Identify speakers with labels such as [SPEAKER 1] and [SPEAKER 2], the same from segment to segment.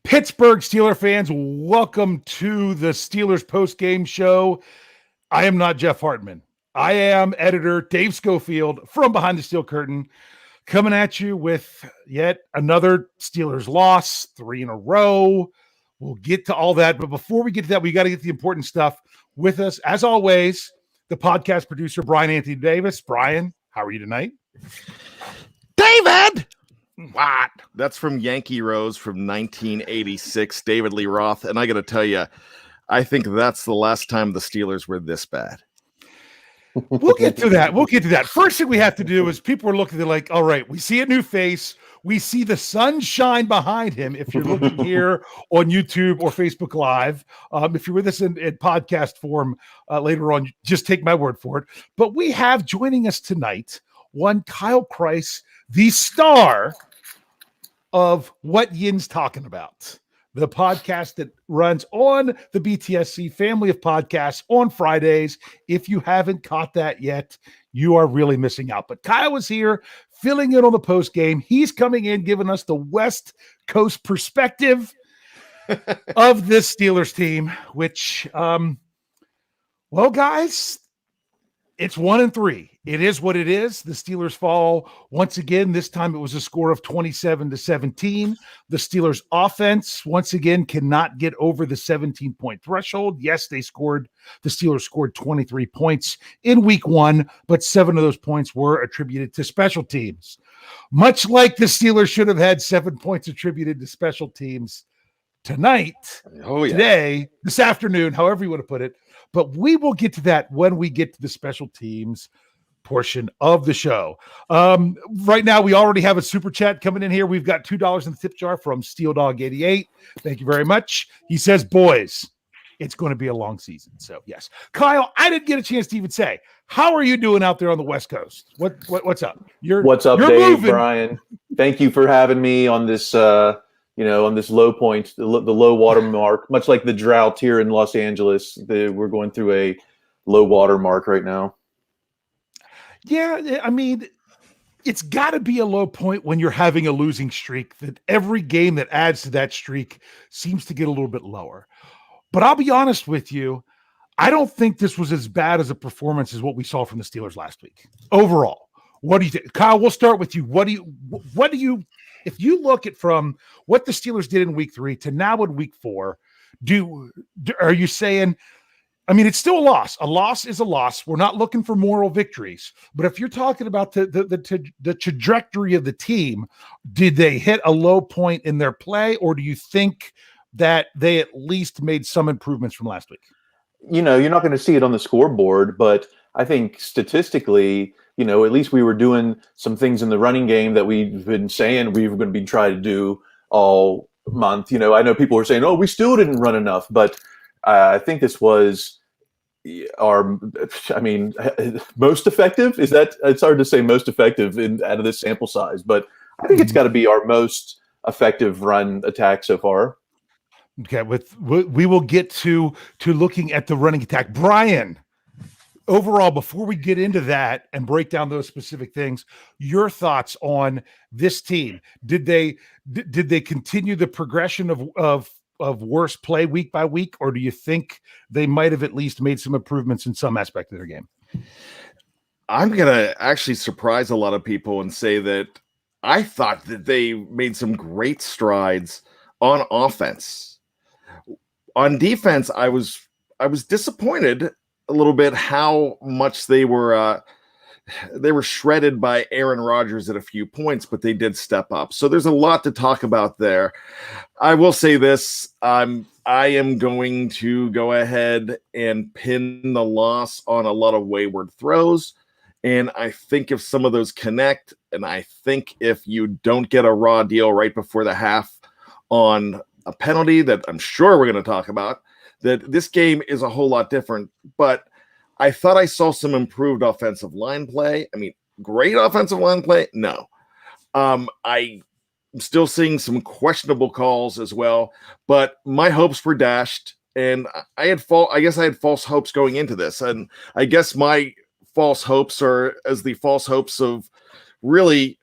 [SPEAKER 1] Pittsburgh Steelers fans, welcome to the Steelers post-game show. I am not Jeff Hartman. I am editor Dave Schofield from Behind the Steel Curtain, coming at you with yet another Steelers loss, 3 in a row. We'll get to all that, but before we get to that, we got to get the important stuff. With us, as always, the podcast producer, Bryan Anthony Davis. Bryan, how are you tonight?
[SPEAKER 2] David! What? That's from Yankee Rose from 1986, David Lee Roth. And I got to tell you, I think that's the last time the Steelers were this bad.
[SPEAKER 1] We'll get to that. First thing we have to do is people are looking, they're like, all right, we see a new face. We see the sunshine behind him. If you're looking here on YouTube or Facebook Live, if you're with us in podcast form later on, just take my word for it. But we have joining us tonight one Kyle Chrise, the star of What Yin's Talking About, the podcast that runs on the BTSC family of podcasts on Fridays. If you haven't caught that yet, you are really missing out. But Kyle is here filling in on the post game. He's coming in, giving us the West Coast perspective of this Steelers team, which, well, guys, it's 1-3. It is what it is. The Steelers fall once again. This time it was a score of 27-17. The Steelers offense once again cannot get over the 17-point threshold. Yes, the Steelers scored 23 points in week 1, but 7 of those points were attributed to special teams. Much like the Steelers should have had 7 points attributed to special teams tonight, today, this afternoon, however you want to put it. But we will get to that when we get to the special teams portion of the show. Right now, we already have a super chat coming in here. We've got $2 in the tip jar from Steel Dog 88. Thank you very much. He says, boys, it's going to be a long season. So, yes. Kyle, I didn't get a chance to even say, how are you doing out there on the West Coast? What's up?
[SPEAKER 3] What's up, Dave, Bryan? Thank you for having me on this on this low point, the low water mark, much like the drought here in Los Angeles. We're going through a low water mark right now.
[SPEAKER 1] Yeah, I mean, it's got to be a low point when you're having a losing streak, that every game that adds to that streak seems to get a little bit lower. But I'll be honest with you, I don't think this was as bad as a performance as what we saw from the Steelers last week. Overall, what do you think? Kyle, we'll start with you. What do you if you look at from what the Steelers did in week 3 to now in week 4, are you saying, I mean, it's still a loss. A loss is a loss. We're not looking for moral victories. But if you're talking about the trajectory of the team, did they hit a low point in their play, or do you think that they at least made some improvements from last week?
[SPEAKER 3] You're not going to see it on the scoreboard, but I think statistically, at least we were doing some things in the running game that we've been saying we were going to be trying to do all month. I know people were saying, oh, we still didn't run enough, but I think this was most effective. It's hard to say most effective out of this sample size, but I think it's got to be our most effective run attack so far.
[SPEAKER 1] Okay, we will get to looking at the running attack. Bryan, overall, before we get into that and break down those specific things, your thoughts on this team? Did they continue the progression of worse play week by week, or do you think they might have at least made some improvements in some aspect of their game?
[SPEAKER 2] I'm going to actually surprise a lot of people and say that I thought that they made some great strides on offense. On defense, I was disappointed a little bit how much they were shredded by Aaron Rodgers at a few points, but they did step up. So there's a lot to talk about there. I will say this. I am going to go ahead and pin the loss on a lot of wayward throws. And I think if some of those connect, and I think if you don't get a raw deal right before the half on a penalty that I'm sure we're going to talk about, that this game is a whole lot different. But I thought I saw some improved offensive line play. I mean, great offensive line play? No. I'm still seeing some questionable calls as well, but my hopes were dashed, and I guess I had false hopes going into this. And I guess my false hopes are as the false hopes of really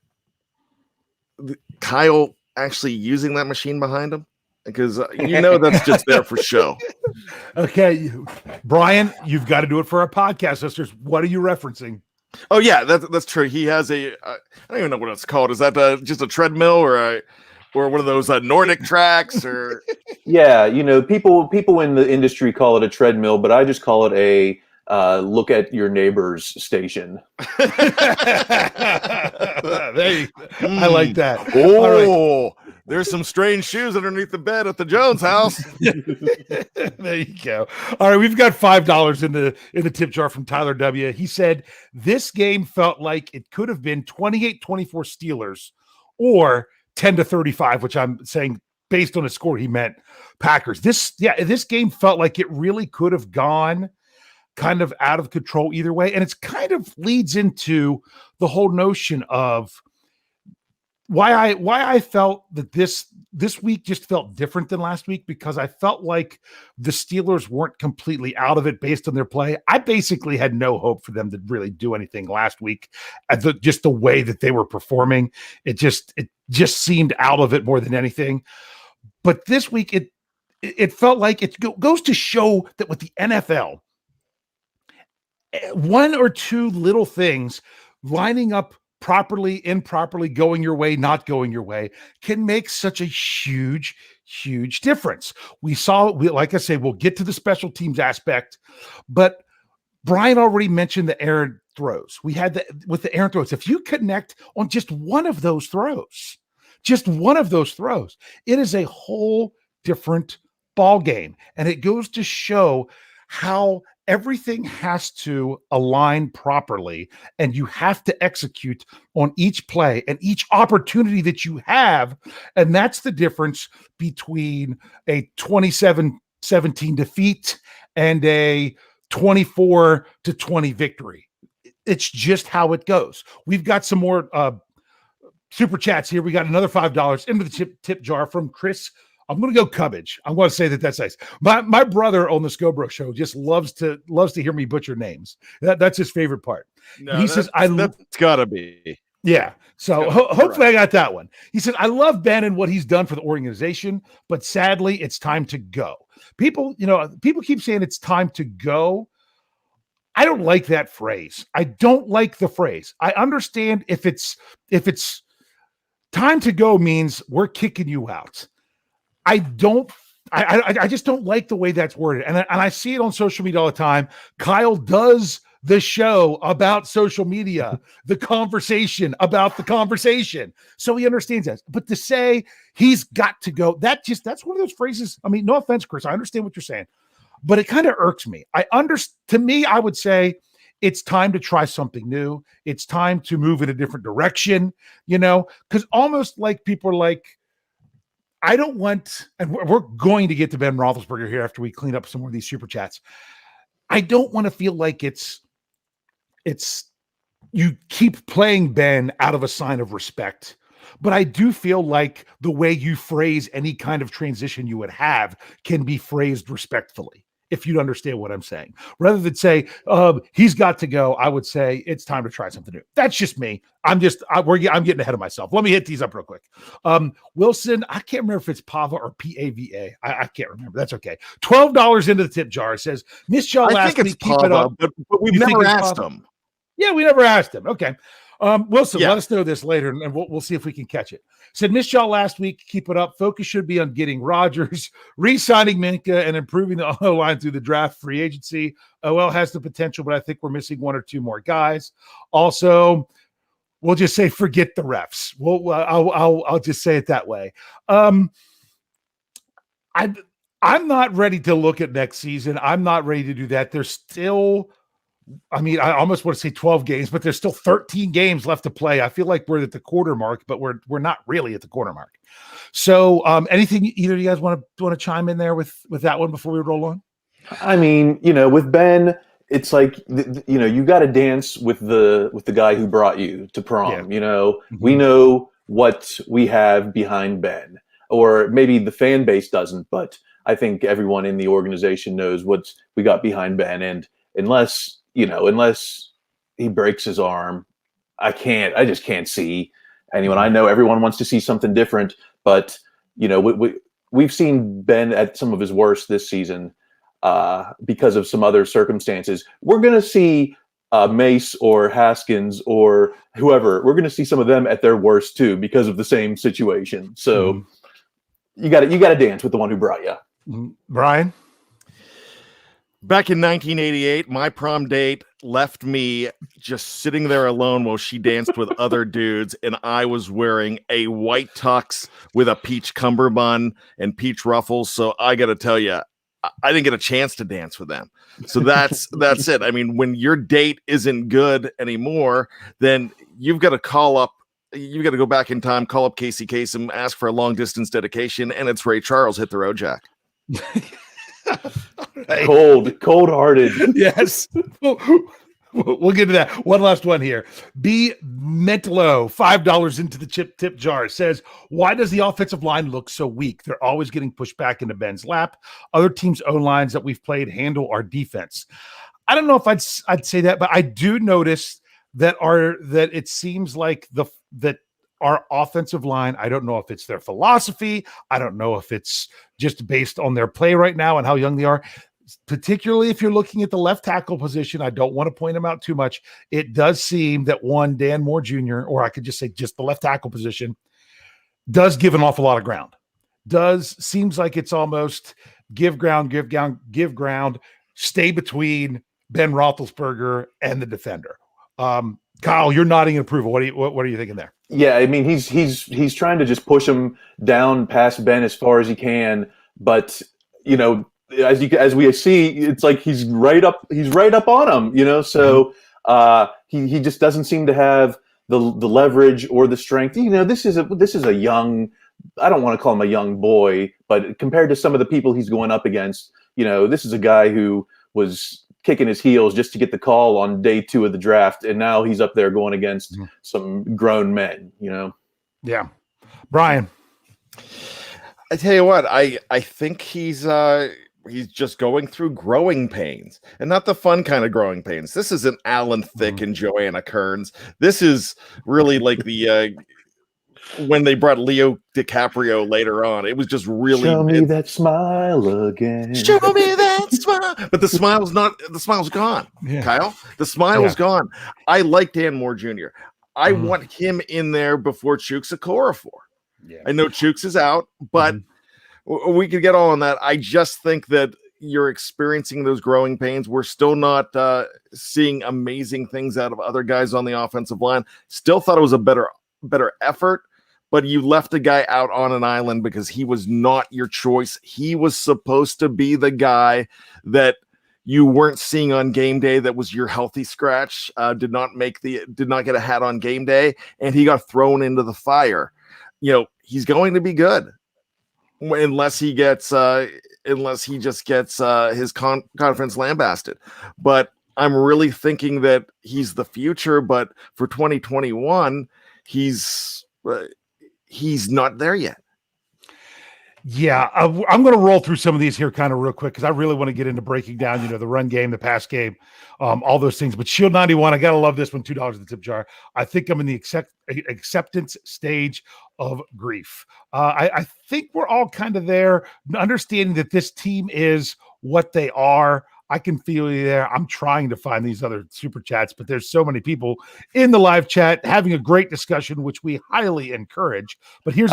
[SPEAKER 2] Kyle actually using that machine behind him. because that's just there for show.
[SPEAKER 1] Okay, Bryan, you've got to do it for our podcast listeners. What are you referencing?
[SPEAKER 2] Oh yeah, that's true. He has I don't even know what it's called. Is that just a treadmill or one of those Nordic tracks or?
[SPEAKER 3] Yeah, people in the industry call it a treadmill, but I just call it a look at your neighbor's station.
[SPEAKER 1] I like that.
[SPEAKER 2] Oh, there's some strange shoes underneath the bed at the Jones house.
[SPEAKER 1] There you go. All right, we've got $5 in the tip jar from Tyler W. He said this game felt like it could have been 28-24 Steelers or 10-35, which I'm saying based on the score he meant Packers. This game felt like it really could have gone kind of out of control either way, and it's kind of leads into the whole notion of why I felt that this week just felt different than last week, because I felt like the Steelers weren't completely out of it based on their play. I basically had no hope for them to really do anything last week. Just the way that they were performing, it just seemed out of it more than anything. But this week, it felt like it goes to show that with the NFL, one or two little things lining up properly, improperly, going your way, not going your way, can make such a huge, huge difference. Like I say, we'll get to the special teams aspect, but Bryan already mentioned the errant throws. We had with the errant throws. If you connect on just one of those throws, it is a whole different ball game. And it goes to show how everything has to align properly, and you have to execute on each play and each opportunity that you have. And that's the difference between a 27-17 defeat and a 24-20 victory. It's just how it goes. We've got some more super chats here. We got another $5 into the tip jar from Chris. I'm going to go Cubbage. I'm going to say that's nice. My brother on the Scobro show just loves to hear me butcher names. That's his favorite part.
[SPEAKER 2] No,
[SPEAKER 1] he says,
[SPEAKER 2] that's gotta be.
[SPEAKER 1] Yeah. So hopefully I got that one. He said, I love Ben and what he's done for the organization, but sadly it's time to go. People keep saying it's time to go. I don't like that phrase. I don't like the phrase. I understand if it's time to go means we're kicking you out. I just don't like the way that's worded. And I see it on social media all the time. Kyle does the show about social media, the conversation about the conversation. So he understands that. But to say he's got to go, that's one of those phrases. I mean, no offense, Chris, I understand what you're saying, but it kind of irks me. To me, I would say it's time to try something new. It's time to move in a different direction, because almost like people are like, I don't want, and we're going to get to Ben Roethlisberger here after we clean up some more of these super chats. I don't want to feel like it's you keep playing Ben out of a sign of respect, but I do feel like the way you phrase any kind of transition you would have can be phrased respectfully, if you'd understand what I'm saying. Rather than say, he's got to go, I would say it's time to try something new. That's just me. I'm getting ahead of myself. Let me hit these up real quick. Wilson, I can't remember if it's Pava or Pava. I can't remember. That's okay. $12 into the tip jar. It says, missed y'all last week. Keep it up.
[SPEAKER 2] But we've never asked him.
[SPEAKER 1] Yeah, we never asked him. Okay. Wilson, let us know this later, and we'll see if we can catch it. Said, missed y'all last week. Keep it up. Focus should be on getting Rodgers, re-signing Minka, and improving the O-line through the draft free agency. OL has the potential, but I think we're missing one or two more guys. Also, we'll just say forget the refs. I'll just say it that way. I'm not ready to look at next season. I'm not ready to do that. There's still, I almost want to say 12 games, but there's still 13 games left to play. I feel like we're at the quarter mark, but we're not really at the quarter mark. So anything either of you guys want to chime in there with that one before we roll on?
[SPEAKER 3] With Ben, it's like, you got to dance with the guy who brought you to prom. Yeah. Mm-hmm. We know what we have behind Ben, or maybe the fan base doesn't, but I think everyone in the organization knows what we got behind Ben. And unless he breaks his arm, I just can't see anyone. I know everyone wants to see something different, but we've seen Ben at some of his worst this season because of some other circumstances. We're going to see Mace or Haskins or whoever. We're going to see some of them at their worst too because of the same situation. So you got to dance with the one who brought you.
[SPEAKER 1] Bryan?
[SPEAKER 2] Back in 1988, my prom date left me just sitting there alone while she danced with other dudes, and I was wearing a white tux with a peach cummerbund and peach ruffles. So I got to tell you, I didn't get a chance to dance with them. So that's it. I mean, when your date isn't good anymore, then you've got to you got to go back in time, call up Casey Kasem, ask for a long distance dedication, and it's Ray Charles, Hit the Road Jack.
[SPEAKER 3] Right. Cold-hearted.
[SPEAKER 1] Yes. We'll get to that. One last one here. B. Mentalo, $5 into the tip jar, says, why does the offensive line look so weak? They're always getting pushed back into Ben's lap. Other teams' own lines that we've played handle our defense. I don't know if I'd say that, but I do notice that it seems like that our offensive line, I don't know if it's their philosophy. I don't know if it's just based on their play right now and how young they are. Particularly if you're looking at the left tackle position, I don't want to point him out too much. It does seem that Dan Moore Jr., or I could just say just the left tackle position, does give an awful lot of ground. Seems like it's almost give ground, stay between Ben Roethlisberger and the defender. Kyle, you're nodding in approval. What are you thinking there?
[SPEAKER 3] Yeah, I mean, he's trying to just push him down past Ben as far as he can, but as we see, it's like he's right up on him, so he just doesn't seem to have the leverage or the strength. This is a young, I don't want to call him a young boy, but compared to some of the people he's going up against, this is a guy who was kicking his heels just to get the call on day 2 of the draft, and now he's up there going against some grown men.
[SPEAKER 1] Yeah, Bryan.
[SPEAKER 2] I tell you what, I think he's just going through growing pains, and not the fun kind of growing pains. This isn't Alan Thicke and Joanna Kearns. This is really like the when they brought Leo DiCaprio later on. It was just really
[SPEAKER 3] show me that smile again.
[SPEAKER 2] Show me that smile. But the smile's gone.
[SPEAKER 1] Yeah.
[SPEAKER 2] Kyle, the smile's gone. I like Dan Moore Jr. I want him in there before Chooks Okorafor. Yeah. I know Chooks is out, but we could get all on that. I just think that you're experiencing those growing pains. We're still not seeing amazing things out of other guys on the offensive line. Still thought it was a better effort, but you left a guy out on an island because he was not your choice. He was supposed to be the guy that you weren't seeing on game day. That was your healthy scratch. Did not get a hat on game day, and he got thrown into the fire. He's going to be good unless he just gets his confidence lambasted. But I'm really thinking that he's the future. But for 2021, he's not there yet.
[SPEAKER 1] Yeah, I'm going to roll through some of these here kind of real quick because I really want to get into breaking down, the run game, the pass game, all those things. But Shield 91, I got to love this one, $2 in the tip jar. I think I'm in the acceptance stage of grief. I think we're all kind of there, understanding that this team is what they are. I can feel you there. I'm trying to find these other super chats, but there's so many people in the live chat having a great discussion, which we highly encourage. But I was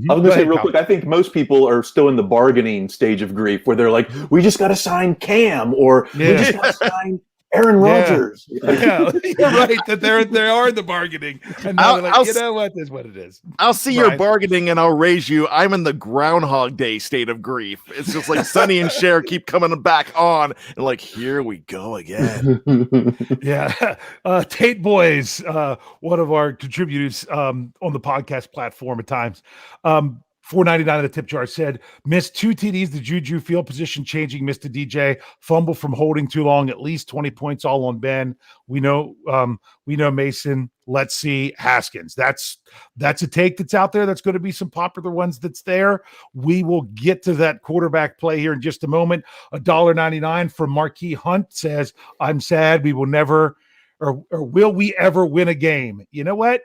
[SPEAKER 1] going to say real quick, I think most people are still in the bargaining stage of grief where they're like, we just got to sign Cam or we just got to sign Aaron Rodgers. Yeah, you're right that they are in the bargaining. And now they're like, what is what it is.
[SPEAKER 2] I'll see your bargaining and I'll raise you. I'm in the Groundhog Day state of grief. It's just like Sonny and Cher keep coming back on and like, here we go again.
[SPEAKER 1] Yeah. Tate Boys, one of our contributors on the podcast platform at times, $4.99 of the tip jar said, missed 2 TDs, the Juju field position changing, missed a DJ, fumble from holding too long, at least 20 points all on Ben. We know Mason. Let's see Haskins. That's a take that's out there. That's going to be some popular ones that's there. We will get to that quarterback play here in just a moment. $1.99 from Marquis Hunt says, I'm sad we will never or will we ever win a game? You know what?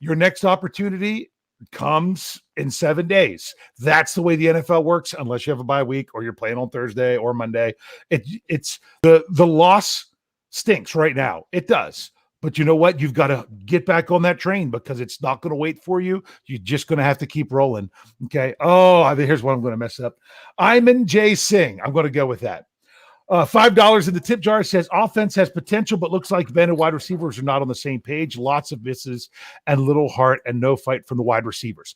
[SPEAKER 1] Your next opportunity, comes in 7 days. That's the way the NFL works, unless you have a bye week or you're playing on Thursday or Monday. It's the loss stinks right now. It does. But you know what? You've got to get back on that train because it's not going to wait for you. You're just going to have to keep rolling. Okay. Oh, here's what I'm going to mess up. Iman J. Singh. I'm going to go with that. $5 in the tip jar says offense has potential, but looks like Ben and wide receivers are not on the same page. Lots of misses and little heart and no fight from the wide receivers.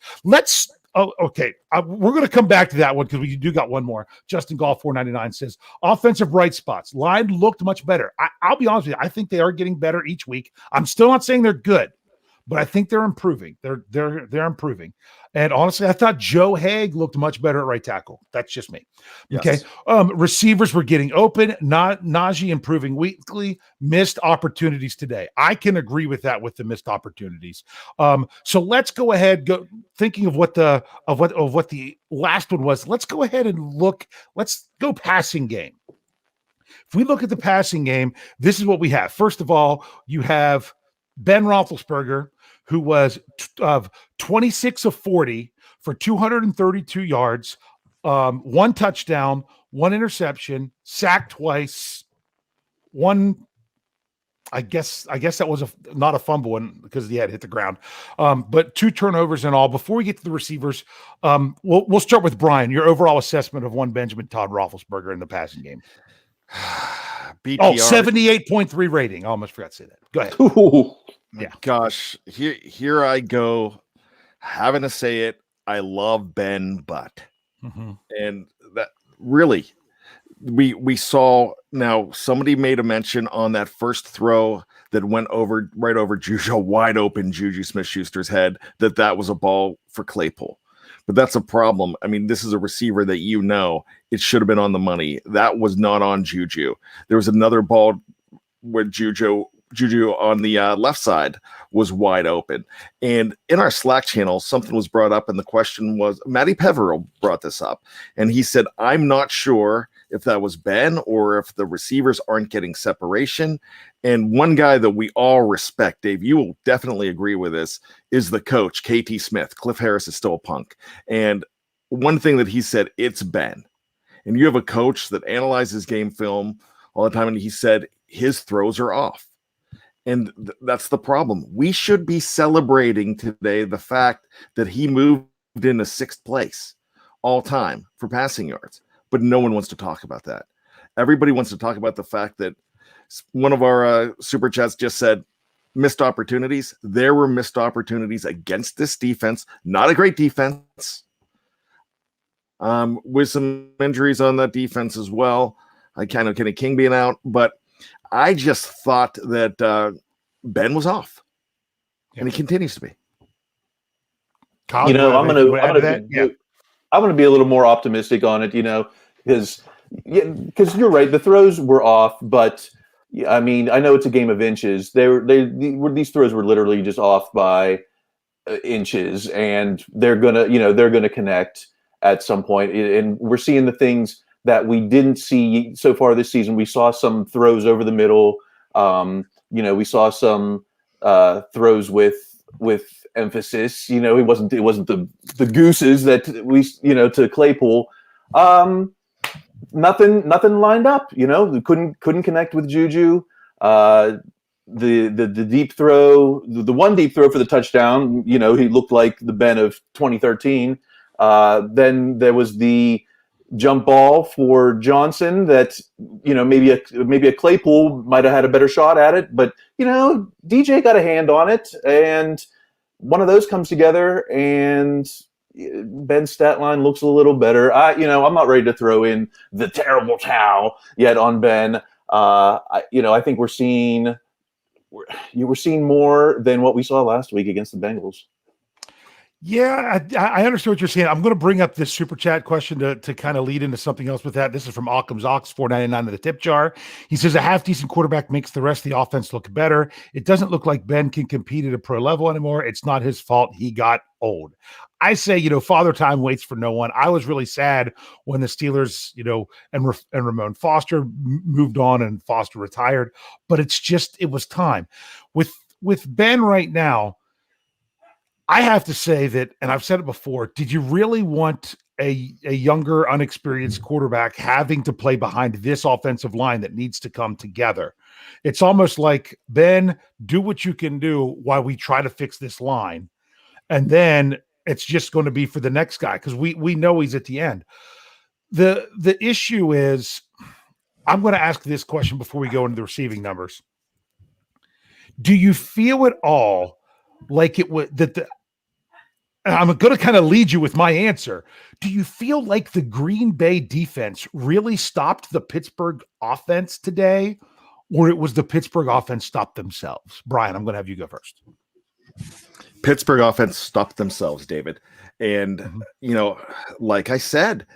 [SPEAKER 1] Okay. We're going to come back to that one because we do got one more. Justin Golf 499 says offensive bright spots. Line looked much better. I'll be honest with you. I think they are getting better each week. I'm still not saying they're good, but I think they're improving. They're improving. And honestly, I thought Joe Haig looked much better at right tackle. That's just me.
[SPEAKER 2] Yes.
[SPEAKER 1] Okay. Receivers were getting open. Najee improving weekly. Missed opportunities today. I can agree with that with the missed opportunities. So let's go ahead. Thinking of what the last one was. Let's go ahead and look. Let's go passing game. If we look at the passing game, this is what we have. First of all, you have Ben Roethlisberger, who was 26 of 40 for 232 yards, one touchdown, one interception, sacked twice, one. I guess that was not a fumble one because he had hit the ground, but 2 turnovers in all. Before we get to the receivers, we'll start with Bryan. Your overall assessment of one Benjamin Todd Roethlisberger in the passing game.
[SPEAKER 2] BTR.
[SPEAKER 1] 78.3 rating. I almost forgot to say that. Go ahead.
[SPEAKER 3] Ooh.
[SPEAKER 1] Yeah.
[SPEAKER 2] Gosh, here I go, having to say it. I love Ben, but and that really, we saw. Now somebody made a mention on that first throw that went right over Juju, wide open Juju Smith-Schuster's head. That was a ball for Claypool, but that's a problem. I mean, this is a receiver that it should have been on the money. That was not on Juju. There was another ball where Juju on the left side was wide open. And in our Slack channel, something was brought up, and the question was, Matty Peveril brought this up, and he said, I'm not sure if that was Ben or if the receivers aren't getting separation. And one guy that we all respect, Dave, you will definitely agree with this, is the coach, KT Smith. Cliff Harris is still a punk. And one thing that he said, it's Ben. And you have a coach that analyzes game film all the time, and he said his throws are off. And that's the problem. We should be celebrating today the fact that he moved into 6th place all time for passing yards. But no one wants to talk about that. Everybody wants to talk about the fact that one of our super chats just said missed opportunities. There were missed opportunities against this defense. Not a great defense. With some injuries on that defense as well. I kind of Kenny King being out, but I just thought that Ben was off, and he continues to be.
[SPEAKER 1] Kyle,
[SPEAKER 3] I'm going to be a little more optimistic on it, because you're right. The throws were off, but I mean, I know it's a game of inches. These throws were literally just off by inches, and they're gonna connect at some point. And we're seeing the things that we didn't see so far this season. We saw some throws over the middle. We saw some throws with emphasis. It wasn't the gooses that we to Claypool. Nothing lined up. We couldn't connect with Juju. The deep throw, the one deep throw for the touchdown. He looked like the Ben of 2013. Then there was the jump ball for Johnson that maybe a Claypool might have had a better shot at it, but DJ got a hand on it, and one of those comes together, and Ben's stat line looks a little better. I'm not ready to throw in the terrible towel yet on Ben. I think we're seeing more than what we saw last week against the Bengals.
[SPEAKER 1] Yeah, I understand what you're saying. I'm going to bring up this super chat question to kind of lead into something else with that. This is from Occam's Ox 499 of the tip jar. He says a half decent quarterback makes the rest of the offense look better. It doesn't look like Ben can compete at a pro level anymore. It's not his fault. He got old. I say, Father Time waits for no one. I was really sad when the Steelers, and Ramon Foster moved on and Foster retired, but it was time with Ben right now. I have to say that, and I've said it before, did you really want a younger, unexperienced quarterback having to play behind this offensive line that needs to come together? It's almost like, Ben, do what you can do while we try to fix this line. And then it's just going to be for the next guy, because we know he's at the end. The issue is, I'm going to ask this question before we go into the receiving numbers. Do you feel at all like it was that I'm going to kind of lead you with my answer. Do you feel like the Green Bay defense really stopped the Pittsburgh offense today, or it was the Pittsburgh offense stopped themselves? Bryan, I'm going to have you go first.
[SPEAKER 2] Pittsburgh offense stopped themselves, David. And, like I said,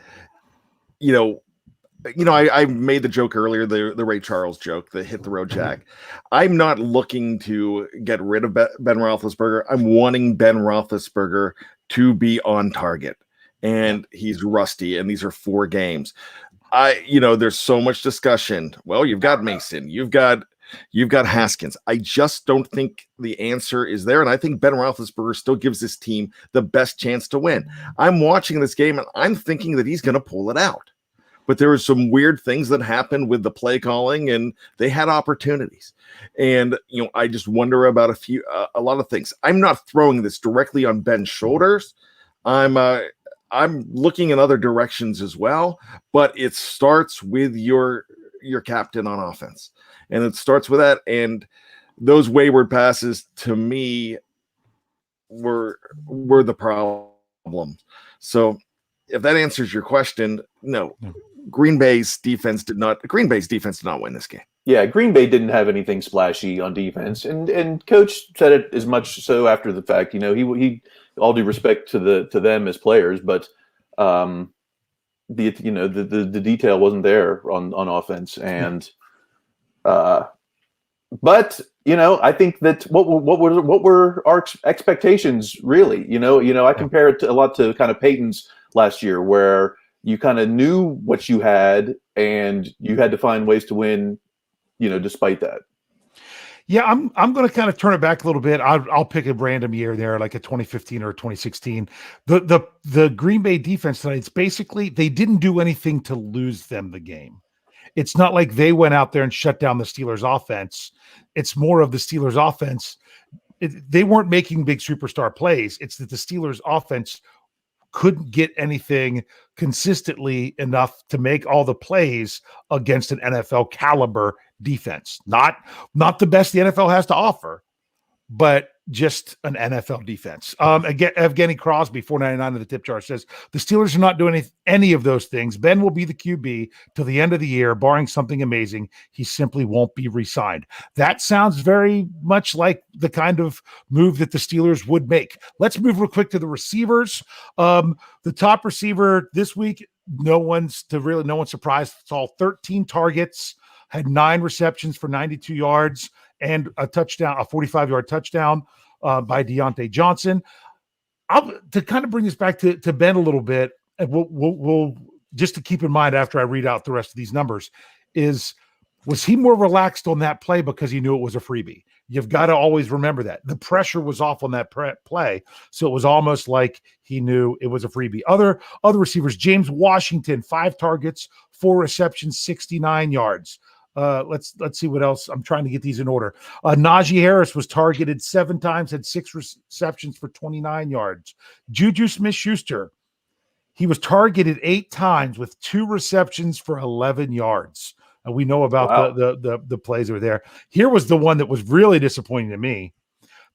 [SPEAKER 2] I made the joke earlier, the Ray Charles joke, the hit the road jack. I'm not looking to get rid of Ben Roethlisberger. I'm wanting Ben Roethlisberger to be on target, and he's rusty, and these are 4 games. There's so much discussion. Well, you've got Mason, you've got Haskins. I just don't think the answer is there, and I think Ben Roethlisberger still gives this team the best chance to win. I'm watching this game, and I'm thinking that he's going to pull it out. But there were some weird things that happened with the play calling, and they had opportunities. And, I just wonder about a lot of things. I'm not throwing this directly on Ben's shoulders. I'm looking in other directions as well, but it starts with your captain on offense. And it starts with that. And those wayward passes, to me, were the problem. So if that answers your question, no. Green Bay's defense did not win this game.
[SPEAKER 3] Yeah, Green Bay didn't have anything splashy on defense, and Coach said it as much so after the fact. He all due respect to them as players, but the detail wasn't there on offense, and but I think that what were our expectations really? I compare it a lot to kind of Peyton's last year, where you kind of knew what you had, and you had to find ways to win, despite that.
[SPEAKER 1] Yeah, I'm going to kind of turn it back a little bit. I'll pick a random year there, like a 2015 or a 2016. The Green Bay defense tonight, it's basically they didn't do anything to lose them the game. It's not like they went out there and shut down the Steelers' offense. It's more of the Steelers' offense. They weren't making big superstar plays. It's that the Steelers' offense couldn't get anything consistently enough to make all the plays against an NFL caliber defense. Not the best the NFL has to offer, but just an NFL defense. Again, Evgeny Crosby, 499 of the tip jar, says the Steelers are not doing any of those things. Ben will be the QB till the end of the year, barring something amazing. He simply won't be re-signed. That sounds very much like the kind of move that the Steelers would make. Let's move real quick to the receivers. The top receiver this week, no one's surprised. It's all 13 targets, had 9 receptions for 92 yards and a touchdown, a 45-yard touchdown by Deontay Johnson. To kind of bring this back to Ben a little bit, and we'll just to keep in mind after I read out the rest of these numbers, was he more relaxed on that play because he knew it was a freebie? You've got to always remember that. The pressure was off on that play, so it was almost like he knew it was a freebie. Other receivers, James Washington, 5 targets, 4 receptions, 69 yards. Let's see what else. I'm trying to get these in order. Najee Harris was targeted 7 times, had 6 receptions for 29 yards. Juju Smith-Schuster, he was targeted 8 times with 2 receptions for 11 yards. And we know about the plays over there. Here was the one that was really disappointing to me.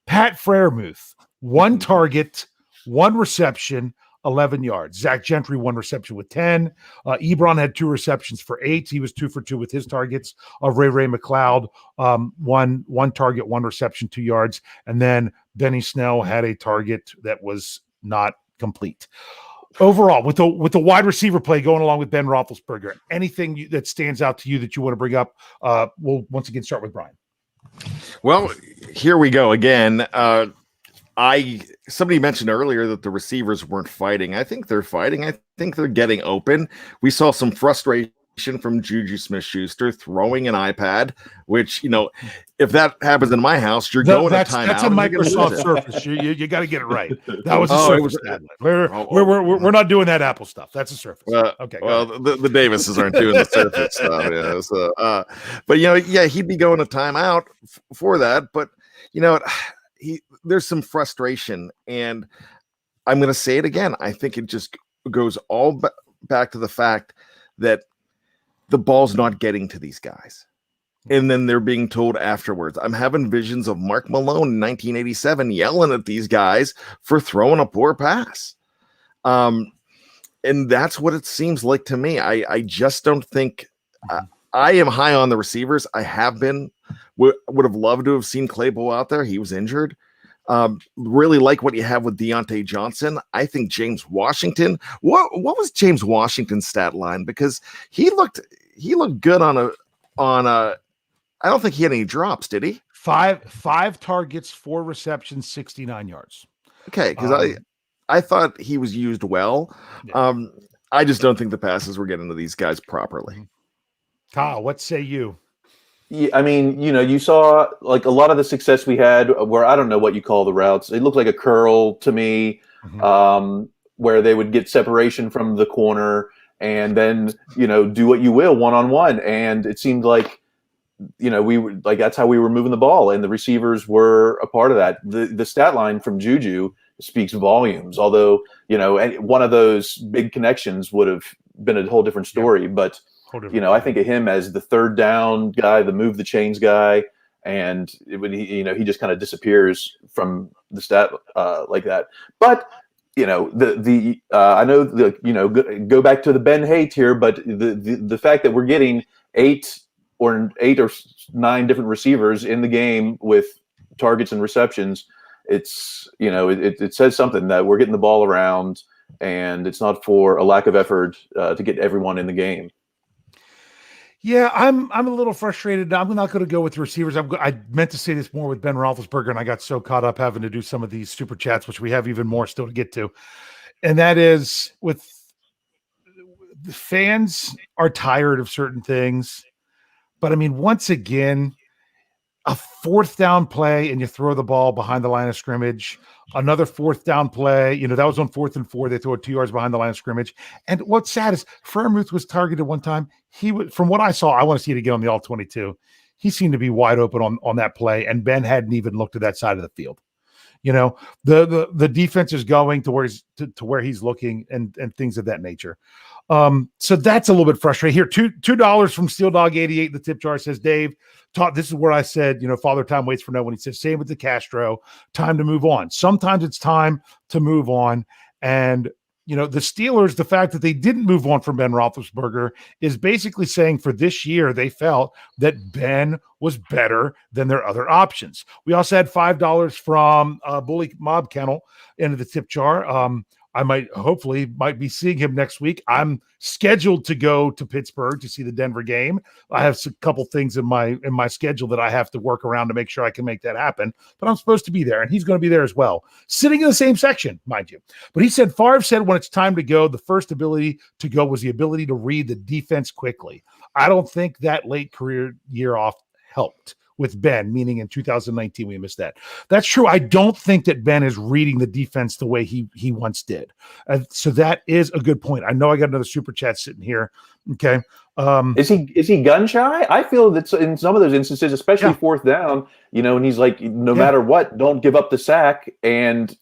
[SPEAKER 1] Pat Freiermuth, 1 target, 1 reception, 11 yards. Zach Gentry, 1 reception with 10. Ebron had 2 receptions for 8. He was 2 for 2 with his targets. Ray McLeod, 1 target, 1 reception, 2 yards. And then Benny Snell had a target that was not complete. Overall, with the wide receiver play going along with Ben Roethlisberger, anything that stands out to you that you want to bring up? We'll once again start with Bryan.
[SPEAKER 2] Well, here we go again. Somebody mentioned earlier that the receivers weren't fighting. I think they're fighting. I think they're getting open. We saw some frustration from Juju Smith-Schuster throwing an iPad, which, if that happens in my house, you're going to timeout.
[SPEAKER 1] That's a Microsoft Surface. You got to get it right. That was a Surface tablet. We're not doing that Apple stuff. That's a Surface. Okay.
[SPEAKER 2] Well, the Davises aren't doing the Surface stuff. Yeah. So, but he'd be going to timeout for that. But there's some frustration, and I'm going to say it again. I think it just goes all back to the fact that the ball's not getting to these guys. And then they're being told afterwards. I'm having visions of Mark Malone in 1987 yelling at these guys for throwing a poor pass. And that's what it seems like to me. I just don't think I am high on the receivers. I have been. Would have loved to have seen Claypool out there. He was injured. Really like what you have with Deontay Johnson. I think James Washington. What was James Washington's stat line? Because he looked good on a. I don't think he had any drops, did he?
[SPEAKER 1] Five targets, 4 receptions, 69 yards.
[SPEAKER 2] Okay, because I thought he was used well. Yeah. I just don't think the passes were getting to these guys properly.
[SPEAKER 1] Kyle, what say you?
[SPEAKER 3] Yeah, I mean, you saw like a lot of the success we had where I don't know what you call the routes. It looked like a curl to me, where they would get separation from the corner and then, do what you will one-on-one. And it seemed like, we were like, that's how we were moving the ball, and the receivers were a part of that. The stat line from Juju speaks volumes, although, one of those big connections would have been a whole different story. Yeah. But I think of him as the third down guy, the move the chains guy, and he just kind of disappears from the stat like that. But I know go back to the Ben hate here, but the fact that we're getting 8 or 9 different receivers in the game with targets and receptions, it's it says something that we're getting the ball around, and it's not for a lack of effort to get everyone in the game.
[SPEAKER 1] Yeah, I'm a little frustrated. I'm not going to go with the receivers. I meant to say this more with Ben Roethlisberger, and I got so caught up having to do some of these super chats, which we have even more still to get to. And that is with the fans are tired of certain things. But I mean, once again, a 4th down play and you throw the ball behind the line of scrimmage. Another 4th down play, that was on 4th and 4. They throw it 2 yards behind the line of scrimmage. And what's sad is Freiermuth was targeted one time. He was, from what I saw, I want to see it again on the all 22. He seemed to be wide open on that play, and Ben hadn't even looked at that side of the field. The defense is going to where he's looking and things of that nature. So that's a little bit frustrating. Here, $2 from Steel Dog 88 in the tip jar says, Dave, this is where I said, Father Time waits for no one. He says, same with the Castro, time to move on. Sometimes it's time to move on. And, the Steelers, the fact that they didn't move on from Ben Roethlisberger is basically saying for this year, they felt that Ben was better than their other options. We also had $5 from Bully Mob Kennel into the tip jar. I might be seeing him next week. I'm scheduled to go to Pittsburgh to see the Denver game. I have a couple things in my schedule that I have to work around to make sure I can make that happen. But I'm supposed to be there, and he's going to be there as well, sitting in the same section, mind you. But he said, Favre said when it's time to go, the first ability to go was the ability to read the defense quickly. I don't think that late career year off helped with Ben, meaning in 2019 we missed that. That's true. I don't think that Ben is reading the defense the way he once did. So that is a good point. I know I got another super chat sitting here. Okay.
[SPEAKER 3] Is he gun shy? I feel that in some of those instances, especially 4th down, and he's like, no matter what, don't give up the sack. And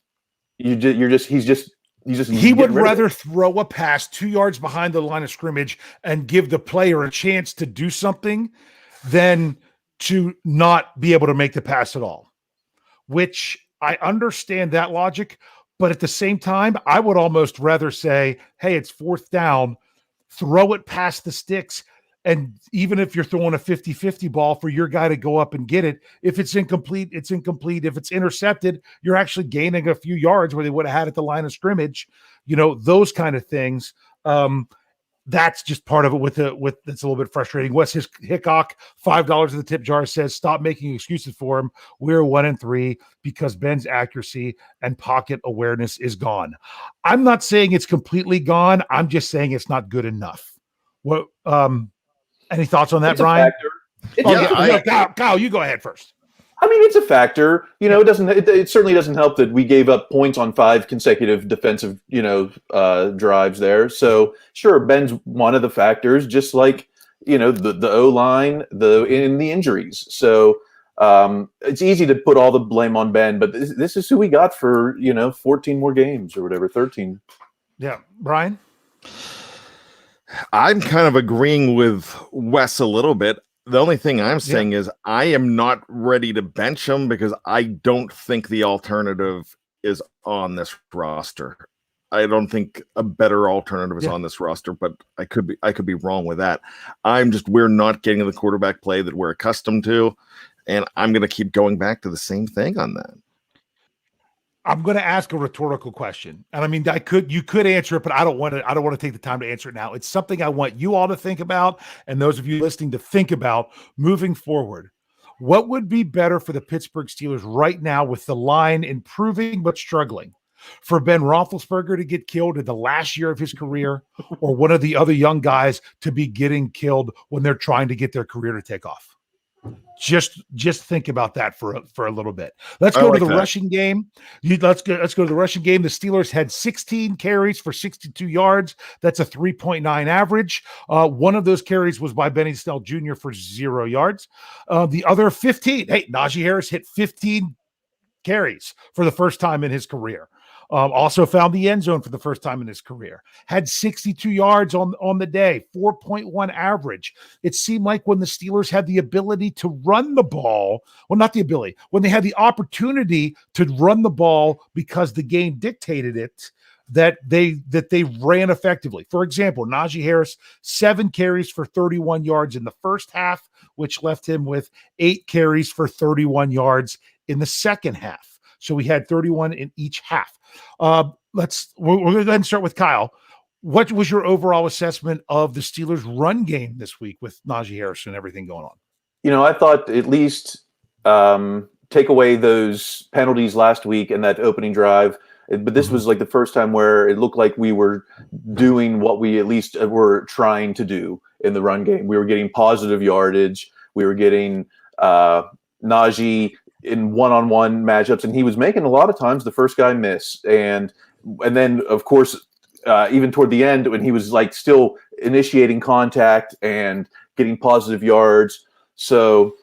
[SPEAKER 3] he would
[SPEAKER 1] rather throw a pass 2 yards behind the line of scrimmage and give the player a chance to do something than to not be able to make the pass at all, which I understand that logic. But at the same time, I would almost rather say, hey, it's 4th down, throw it past the sticks. And even if you're throwing a 50-50 ball for your guy to go up and get it, if it's incomplete, it's incomplete. If it's intercepted, you're actually gaining a few yards where they would have had at the line of scrimmage, those kind of things. That's just part of it with that's a little bit frustrating. Wes Hickok, $5 in the tip jar says, stop making excuses for him. We're 1-3 because Ben's accuracy and pocket awareness is gone. I'm not saying it's completely gone. I'm just saying it's not good enough. What? Any thoughts on that,
[SPEAKER 3] It's a
[SPEAKER 1] Bryan?
[SPEAKER 3] factor. It's
[SPEAKER 1] Oh,
[SPEAKER 3] a factor.
[SPEAKER 1] Kyle, you go ahead first.
[SPEAKER 3] I mean, it's a factor. It certainly doesn't help that we gave up points on 5 consecutive defensive, drives there. So sure, Ben's one of the factors, just like, the O-line, in the injuries. So it's easy to put all the blame on Ben, but this is who we got for, 14 more games or whatever, 13.
[SPEAKER 1] Yeah. Bryan?
[SPEAKER 2] I'm kind of agreeing with Wes a little bit. The only thing I'm saying is I am not ready to bench him because I don't think the alternative is on this roster. I don't think a better alternative is on this roster, but I could be wrong with that. We're not getting the quarterback play that we're accustomed to, and I'm going to keep going back to the same thing on that.
[SPEAKER 1] I'm going to ask a rhetorical question. And I mean, you could answer it, but I don't want to take the time to answer it now. It's something I want you all to think about, and those of you listening to think about moving forward. What would be better for the Pittsburgh Steelers right now with the line improving but struggling? For Ben Roethlisberger to get killed in the last year of his career, or one of the other young guys to be getting killed when they're trying to get their career to take off? Just think about that for a little bit. Let's go to the rushing game. Let's go to the rushing game. The Steelers had 16 carries for 62 yards. That's a 3.9 average. One of those carries was by Benny Snell Jr. for 0 yards. The other 15, Najee Harris hit 15 carries for the first time in his career. Also found the end zone for the first time in his career. Had 62 yards on the day, 4.1 average. It seemed like when the Steelers had the ability to run the ball, well, not the ability, when they had the opportunity to run the ball because the game dictated it, that they ran effectively. For example, Najee Harris, 7 carries for 31 yards in the first half, which left him with 8 carries for 31 yards in the second half. So we had 31 in each half. We're going to go ahead and start with Kyle. What was your overall assessment of the Steelers' run game this week with Najee Harris and everything going on?
[SPEAKER 3] I thought at least take away those penalties last week and that opening drive. But this was like the first time where it looked like we were doing what we at least were trying to do in the run game. We were getting positive yardage. We were getting Najee in one-on-one matchups, and he was making a lot of times the first guy miss. And then, of course, even toward the end when he was like still initiating contact and getting positive yards. So,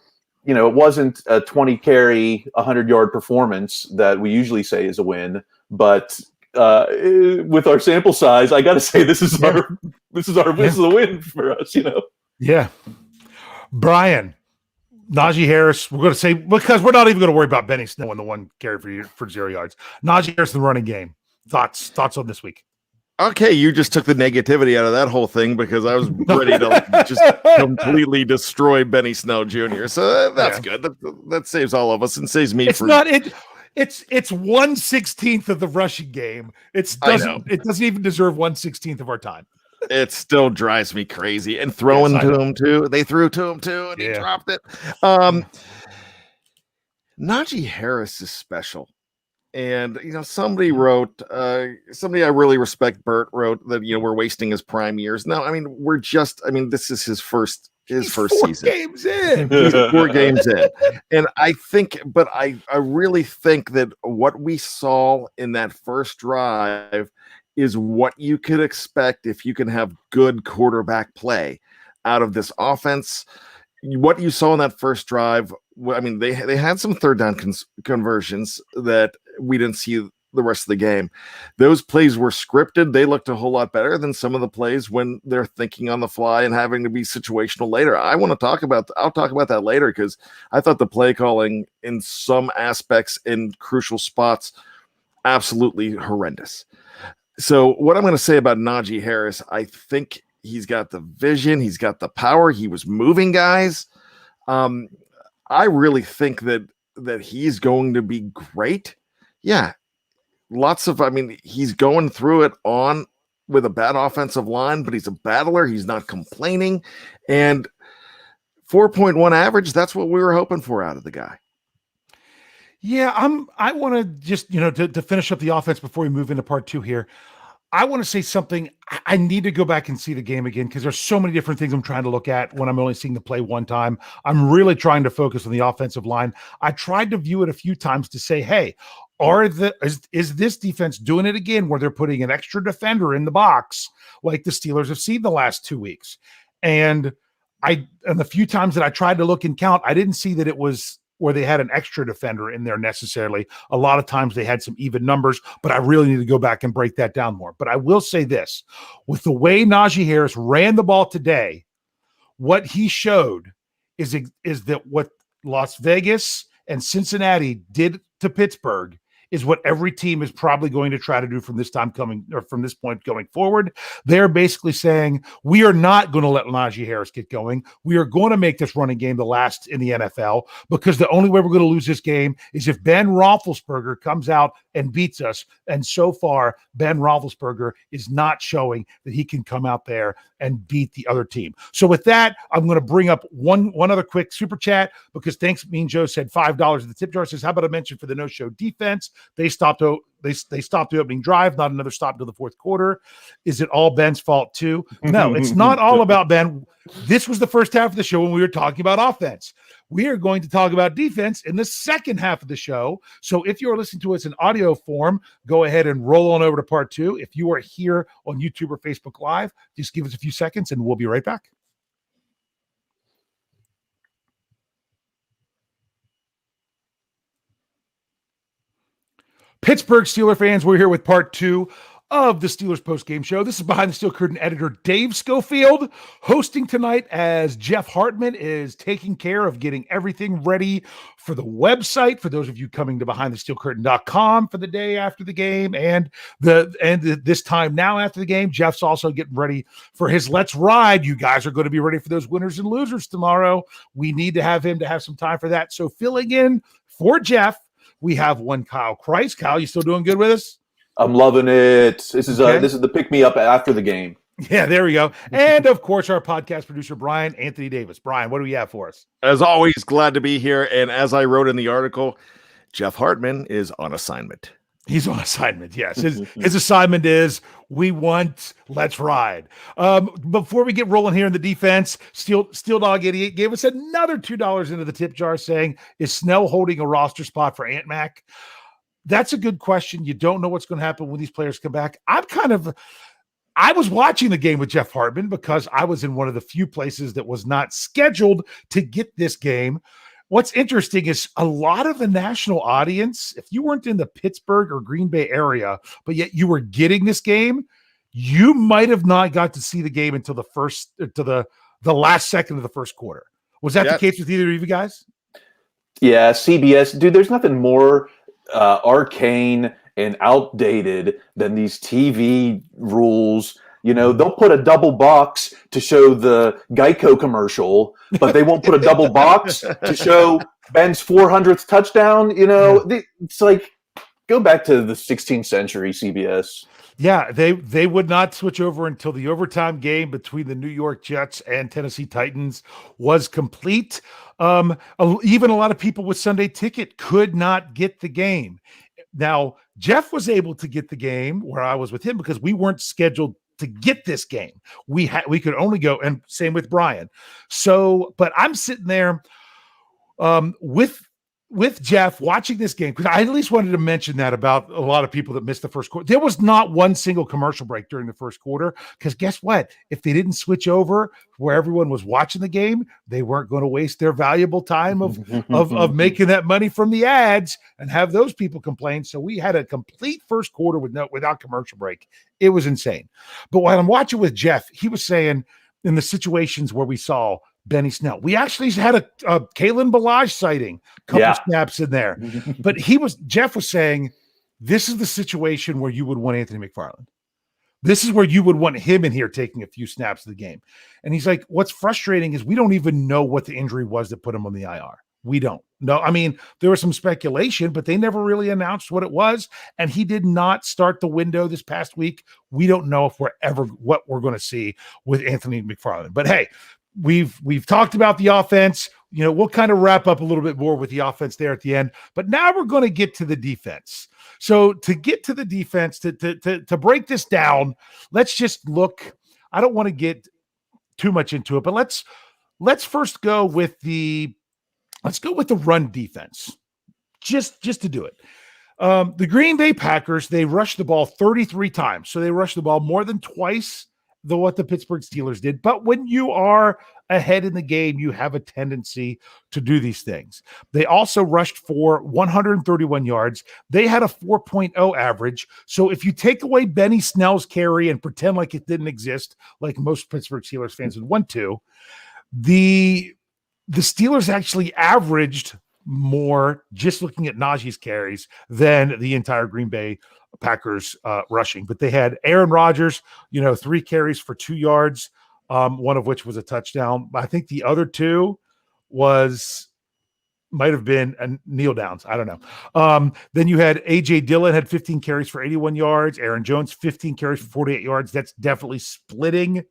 [SPEAKER 3] it wasn't a 20 carry, 100-yard performance that we usually say is a win, but with our sample size, I got to say this is a win for us,
[SPEAKER 1] Yeah. Bryan, Najee Harris, we're going to say, because we're not even going to worry about Benny Snell on the 1 carry for 0 yards. Najee Harris in the running game. Thoughts on this week?
[SPEAKER 2] Okay, you just took the negativity out of that whole thing because I was ready to just completely destroy Benny Snell Jr. So that's good. That saves all of us and saves me.
[SPEAKER 1] It's 1/16 of the rushing game. It doesn't even deserve 1/16 of our time.
[SPEAKER 2] It still drives me crazy. And throwing to him too. They threw to him too, and he dropped it. Najee Harris is special. And somebody wrote, somebody I really respect, Bert, wrote that we're wasting his prime years. No, I mean this is his first season.
[SPEAKER 1] Games in.
[SPEAKER 2] He's 4 games in. And I really think that what we saw in that first drive is what you could expect if you can have good quarterback play out of this offense. What you saw in that first drive, they had some third down conversions that we didn't see the rest of the game. Those plays were scripted. They looked a whole lot better than some of the plays when they're thinking on the fly and having to be situational later. I'll talk about that later because I thought the play calling in some aspects in crucial spots absolutely horrendous. So what I'm going to say about Najee Harris, I think he's got the vision. He's got the power. He was moving guys. I really think that he's going to be great. Yeah. He's going through it with a bad offensive line, but he's a battler. He's not complaining. And 4.1 average, that's what we were hoping for out of the guy.
[SPEAKER 1] Yeah, I want to just, to finish up the offense before we move into part 2 here. I want to say something. I need to go back and see the game again because there's so many different things I'm trying to look at when I'm only seeing the play one time. I'm really trying to focus on the offensive line. I tried to view it a few times to say, hey, is this defense doing it again where they're putting an extra defender in the box like the Steelers have seen the last 2 weeks? And the few times that I tried to look and count, I didn't see that it was where they had an extra defender in there necessarily. A lot of times they had some even numbers, but I really need to go back and break that down more. But I will say this, with the way Najee Harris ran the ball today, what he showed is that what Las Vegas and Cincinnati did to Pittsburgh is what every team is probably going to try to do from this point going forward. They're basically saying, we are not going to let Najee Harris get going. We are going to make this running game the last in the NFL because the only way we're going to lose this game is if Ben Roethlisberger comes out and beats us. And so far, Ben Roethlisberger is not showing that he can come out there and beat the other team. So with that, I'm going to bring up one other quick super chat because thanks, Mean Joe said $5 in the tip jar. Says, how about I mention for the no-show defense? They stopped the opening drive, not another stop until the fourth quarter. Is it all Ben's fault too? No, it's not all about Ben. This was the first half of the show when we were talking about offense. We are going to talk about defense in the second half of the show. So if you're listening to us in audio form, go ahead and roll on over to part 2. If you are here on YouTube or Facebook Live, just give us a few seconds and we'll be right back. Pittsburgh Steelers fans, we're here with part 2 of the Steelers post-game show. This is Behind the Steel Curtain editor Dave Schofield hosting tonight as Jeff Hartman is taking care of getting everything ready for the website. For those of you coming to BehindTheSteelCurtain.com for the day after the game and this time now after the game, Jeff's also getting ready for his Let's Ride. You guys are going to be ready for those winners and losers tomorrow. We need to have him to have some time for that. So filling in for Jeff, we have one Kyle Chrise. Kyle, you still doing good with us?
[SPEAKER 3] I'm loving it. This is the pick me up after the game.
[SPEAKER 1] Yeah, there we go. And of course, our podcast producer, Bryan Anthony Davis. Bryan, what do we have for us?
[SPEAKER 2] As always, glad to be here. And as I wrote in the article, Jeff Hartman is on assignment.
[SPEAKER 1] He's on assignment, yes. His assignment is we want Let's Ride. Before we get rolling here in the defense, Steel Dog Idiot gave us another $2 into the tip jar saying, is Snell holding a roster spot for Ant Mac? That's a good question. You don't know what's going to happen when these players come back. I was watching the game with Jeff Hartman because I was in one of the few places that was not scheduled to get this game. What's interesting is a lot of the national audience, if you weren't in the Pittsburgh or Green Bay area, but yet you were getting this game, you might have not got to see the game until the last second of the first quarter. Was that the case with either of you guys?
[SPEAKER 3] Yeah, CBS, dude, there's nothing more arcane and outdated than these TV rules. You know, they'll put a double box to show the Geico commercial, but they won't put a double box to show Ben's 400th touchdown. You know, it's like, go back to the 16th century, CBS.
[SPEAKER 1] Yeah, they would not switch over until the overtime game between the New York Jets and Tennessee Titans was complete. Even a lot of people with Sunday Ticket could not get the game. Now, Jeff was able to get the game where I was with him because we weren't scheduled to get this game. We could only go, and same with Bryan. So, but I'm sitting there with Jeff watching this game because I at least wanted to mention that about a lot of people that missed the first quarter. There was not one single commercial break during the first quarter because guess what? If they didn't switch over where everyone was watching the game, they weren't going to waste their valuable time of making that money from the ads and have those people complain. So we had a complete first quarter without commercial break. It was insane. But while I'm watching with Jeff, he was saying in the situations where we saw Benny Snell, we actually had a Kalen Ballage sighting, couple snaps in there. But Jeff was saying, this is the situation where you would want Anthony McFarland. This is where you would want him in here taking a few snaps of the game. And he's like, what's frustrating is we don't even know what the injury was that put him on the IR. We don't know. I mean, there was some speculation, but they never really announced what it was. And he did not start the window this past week. We don't know if what we're going to see with Anthony McFarland. But hey, we've talked about the offense. we'll kind of wrap up a little bit more with the offense there at the end. But now we're going to get to the defense. So to get to the defense, to break this down, let's just look. I don't want to get too much into it, but let's first go with the run defense, just to do it. The Green Bay Packers, they rushed the ball 33 times. So they rushed the ball more than twice what the Pittsburgh Steelers did. But when you are ahead in the game, you have a tendency to do these things. They also rushed for 131 yards. They had a 4.0 average. So if you take away Benny Snell's carry and pretend like it didn't exist, like most Pittsburgh Steelers fans would want to, the Steelers actually averaged more, just looking at Najee's carries, than the entire Green Bay Packers rushing. But they had Aaron Rodgers, 3 carries for 2 yards, one of which was a touchdown. I think the other 2 might have been kneel downs. I don't know. Then you had A.J. Dillon had 15 carries for 81 yards. Aaron Jones, 15 carries for 48 yards. That's definitely splitting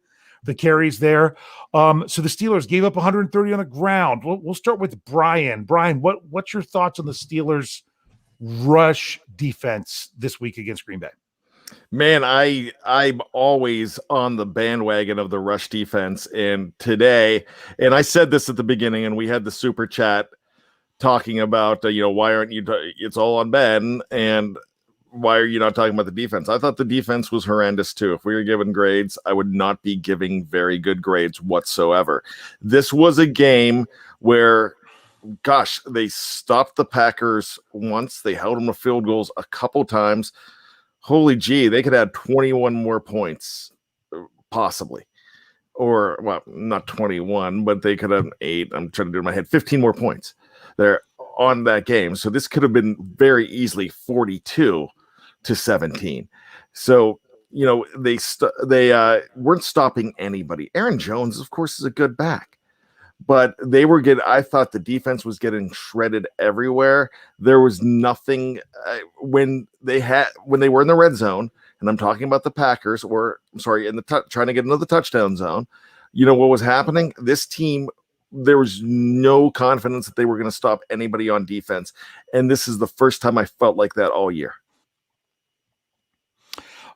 [SPEAKER 1] the carries there. So the Steelers gave up 130 on the ground. We'll start with Bryan. Bryan, what's your thoughts on the Steelers' rush defense this week against Green Bay?
[SPEAKER 2] Man, I'm always on the bandwagon of the rush defense. And today, and I said this at the beginning, and we had the super chat talking about, why aren't you, it's all on Ben, and why are you not talking about the defense? I thought the defense was horrendous too. If we were given grades, I would not be giving very good grades whatsoever. This was a game where, gosh, they stopped the Packers once. They held them to field goals a couple times. Holy gee, they could add 21 more points, possibly. Or, well, not 21, but they could have 8. I'm trying to do it in my head. 15 more points there on that game. So this could have been very easily 42-17. So, they weren't stopping anybody. Aaron Jones, of course, is a good back. But I thought the defense was getting shredded everywhere. There was nothing when they were in the red zone, and I'm talking about the Packers, trying to get into the touchdown zone. You know what was happening? This team, there was no confidence that they were going to stop anybody on defense. And this is the first time I felt like that all year.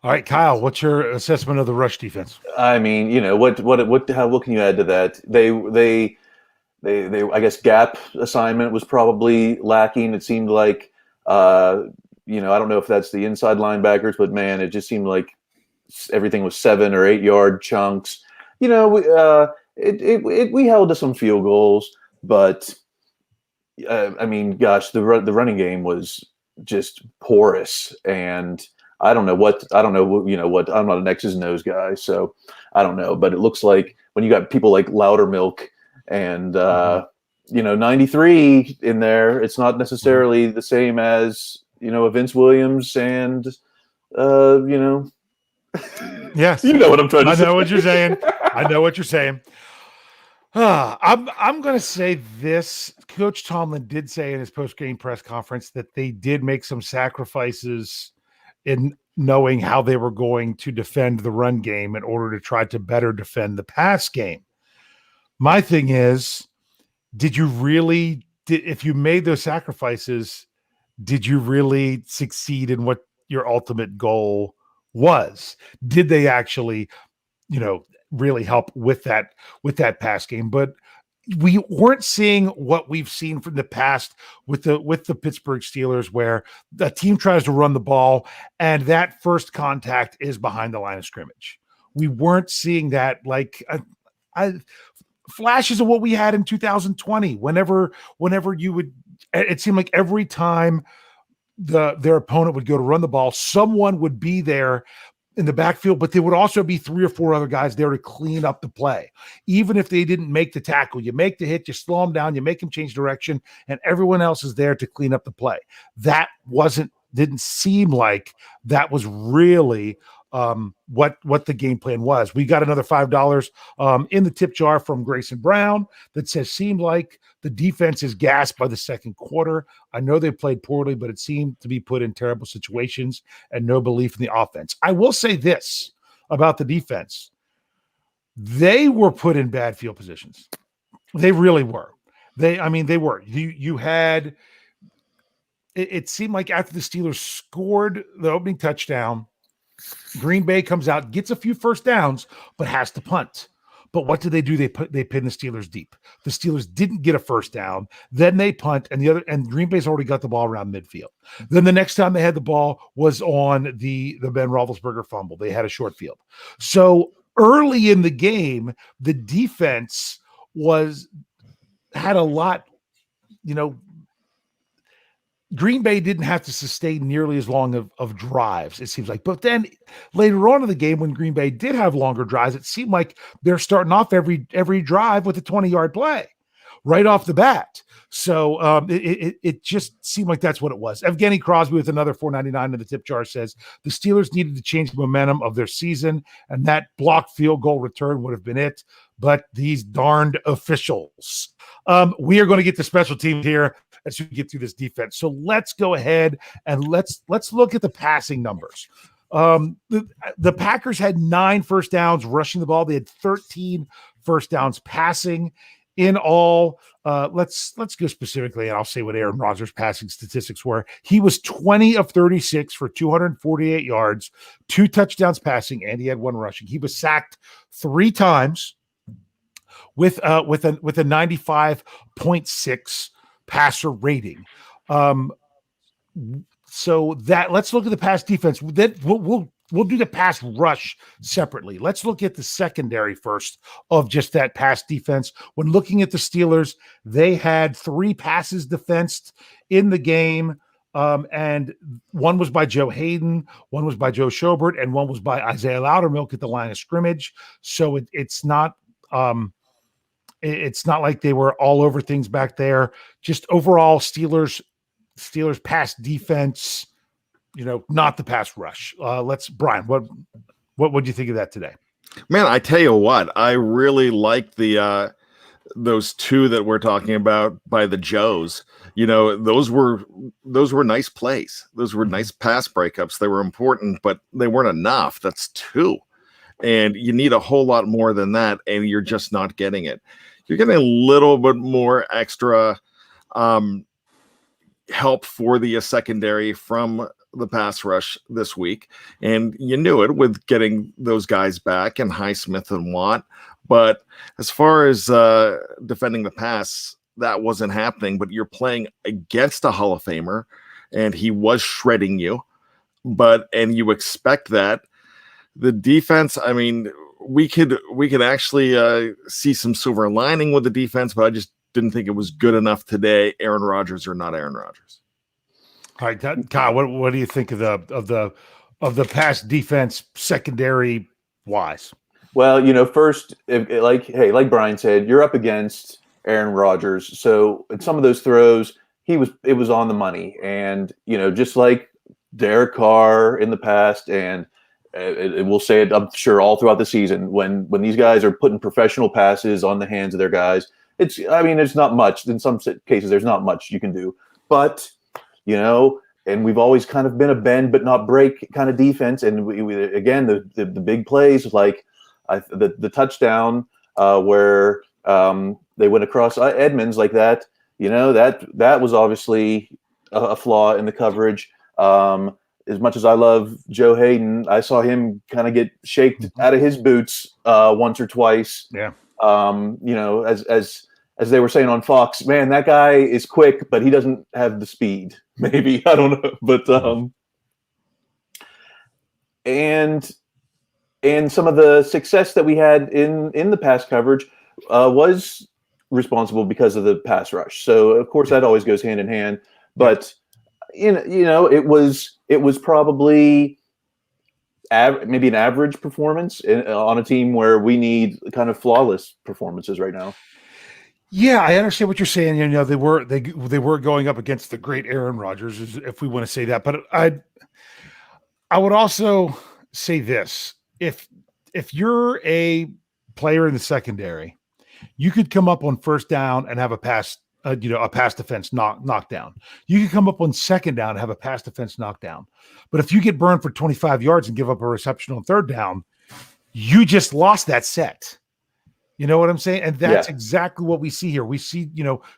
[SPEAKER 1] All right, Kyle, what's your assessment of the rush defense?
[SPEAKER 3] I mean, what can you add to that? They I guess gap assignment was probably lacking. It seemed like, I don't know if that's the inside linebackers, but man, it just seemed like everything was 7 or 8 yard chunks. We held to some field goals, but I mean, gosh, the running game was just porous, and I don't know what I'm not an X's and O's guy, so I don't know. But it looks like when you got people like Loudermilk and 93 in there, it's not necessarily the same as a Vince Williams and
[SPEAKER 1] Yes,
[SPEAKER 3] you know what I'm trying to say.
[SPEAKER 1] I know what you're saying. I'm going to say this. Coach Tomlin did say in his post-game press conference that they did make some sacrifices in knowing how they were going to defend the run game in order to try to better defend the pass game. My thing is, if you made those sacrifices, did you really succeed in what your ultimate goal was? Did they actually, really help with that pass game? But we weren't seeing what we've seen from the past with the Pittsburgh Steelers, where the team tries to run the ball and that first contact is behind the line of scrimmage. We weren't seeing that, flashes of what we had in 2020. Whenever it seemed like every time their opponent would go to run the ball, someone would be there in the backfield, but there would also be 3 or 4 other guys there to clean up the play. Even if they didn't make the tackle, you make the hit, you slow them down, you make them change direction, and everyone else is there to clean up the play. That didn't seem like that was really what the game plan was. We got another $5 in the tip jar from Grayson Brown that says, seemed like the defense is gassed by the second quarter. I know they played poorly, but it seemed to be put in terrible situations and no belief in the offense. I will say this about the defense. They were put in bad field positions. They really were. They were. You had. It seemed like after the Steelers scored the opening touchdown, Green Bay comes out, gets a few first downs, but has to punt. But what did they do? They pin the Steelers deep. The Steelers didn't get a first down. Then they punt, and Green Bay's already got the ball around midfield. Then the next time they had the ball was on the Ben Roethlisberger fumble. They had a short field. So early in the game, the defense had a lot, Green Bay didn't have to sustain nearly as long of drives, it seems like. But then later on in the game, when Green Bay did have longer drives, it seemed like they're starting off every drive with a 20-yard play right off the bat. So it just seemed like that's what it was. Evgeny Crosby with another $4.99 in the tip jar says the Steelers needed to change the momentum of their season, and that blocked field goal return would have been it. But these darned officials. We are going to get to special teams here as we get through this defense. So let's go ahead and let's look at the passing numbers. The Packers had 9 first downs rushing the ball. They had 13 first downs passing in all. Let's go specifically, and I'll say what Aaron Rodgers' passing statistics were. He was 20 of 36 for 248 yards, 2 touchdowns passing, and he had 1 rushing. He was sacked 3 times with a 95.6 passer rating. So that let's look at the pass defense. Then we'll do the pass rush separately. Let's look at the secondary first of just that pass defense. When looking at the Steelers, they had 3 passes defensed in the game. And one was by Joe Hayden, one was by Joe Schobert, and one was by Isaiah Loudermilk at the line of scrimmage. So it's not like they were all over things back there. Just overall Steelers pass defense, not the pass rush. Brian, what do you think of that today?
[SPEAKER 2] Man, I tell you what, I really like the those 2 that we're talking about by the Joes. Those were nice plays. Those were nice pass breakups. They were important, but they weren't enough. That's 2. And you need a whole lot more than that, and you're just not getting it. You're getting a little bit more extra help for the secondary from the pass rush this week. And you knew it with getting those guys back and Highsmith and Watt. But as far as defending the pass, that wasn't happening. But you're playing against a Hall of Famer, and he was shredding you. And you expect that. The defense, I mean, we could actually see some silver lining with the defense, but I just didn't think it was good enough today. Aaron Rodgers or not Aaron Rodgers.
[SPEAKER 1] All right, Kyle, what do you think of the pass defense secondary wise?
[SPEAKER 3] Well, first, like Brian said, you're up against Aaron Rodgers, so in some of those throws, it was on the money, and just like Derek Carr in the past, and we'll say it, I'm sure, all throughout the season, when these guys are putting professional passes on the hands of their guys, there's not much. In some cases, there's not much you can do. But, and we've always kind of been a bend but not break kind of defense. And we again, the big plays, like the touchdown where they went across Edmonds like that, that was obviously a flaw in the coverage. As much as I love Joe Hayden, I saw him kind of get shaked out of his boots once or twice.
[SPEAKER 1] Yeah.
[SPEAKER 3] As they were saying on Fox, man, that guy is quick, but he doesn't have the speed. Maybe, I don't know, but and some of the success that we had in the pass coverage was responsible because of the pass rush. So of course that always goes hand in hand, but it was probably maybe an average performance on a team where we need kind of flawless performances right now.
[SPEAKER 1] Yeah, I understand what you're saying. They were going up against the great Aaron Rodgers, if we want to say that. But I would also say this: if you're a player in the secondary, you could come up on first down and have a pass defense knockdown. You could come up on second down and have a pass defense knockdown. But if you get burned for 25 yards and give up a reception on third down, you just lost that set. You know what I'm saying? And that's exactly what we see here. We see,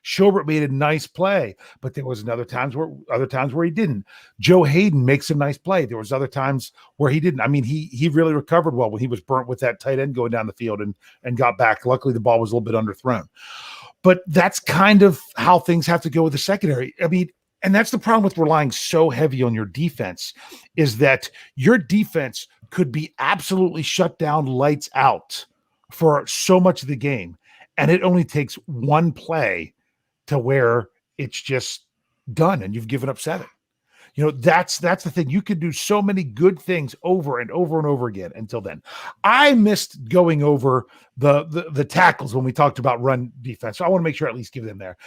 [SPEAKER 1] Schobert made a nice play, but there was other times where he didn't. Joe Hayden makes a nice play. There was other times where he didn't. I mean, he really recovered well when he was burnt with that tight end going down the field and got back. Luckily, the ball was a little bit underthrown. But that's kind of how things have to go with the secondary. I mean, and that's the problem with relying so heavy on your defense, is that your defense could be absolutely shut down, lights out for so much of the game, and it only takes one play to where it's just done and you've given up 7. That's the thing. You could do so many good things over and over and over again until then. I missed going over the tackles when we talked about run defense, so I want to make sure I at least give them there.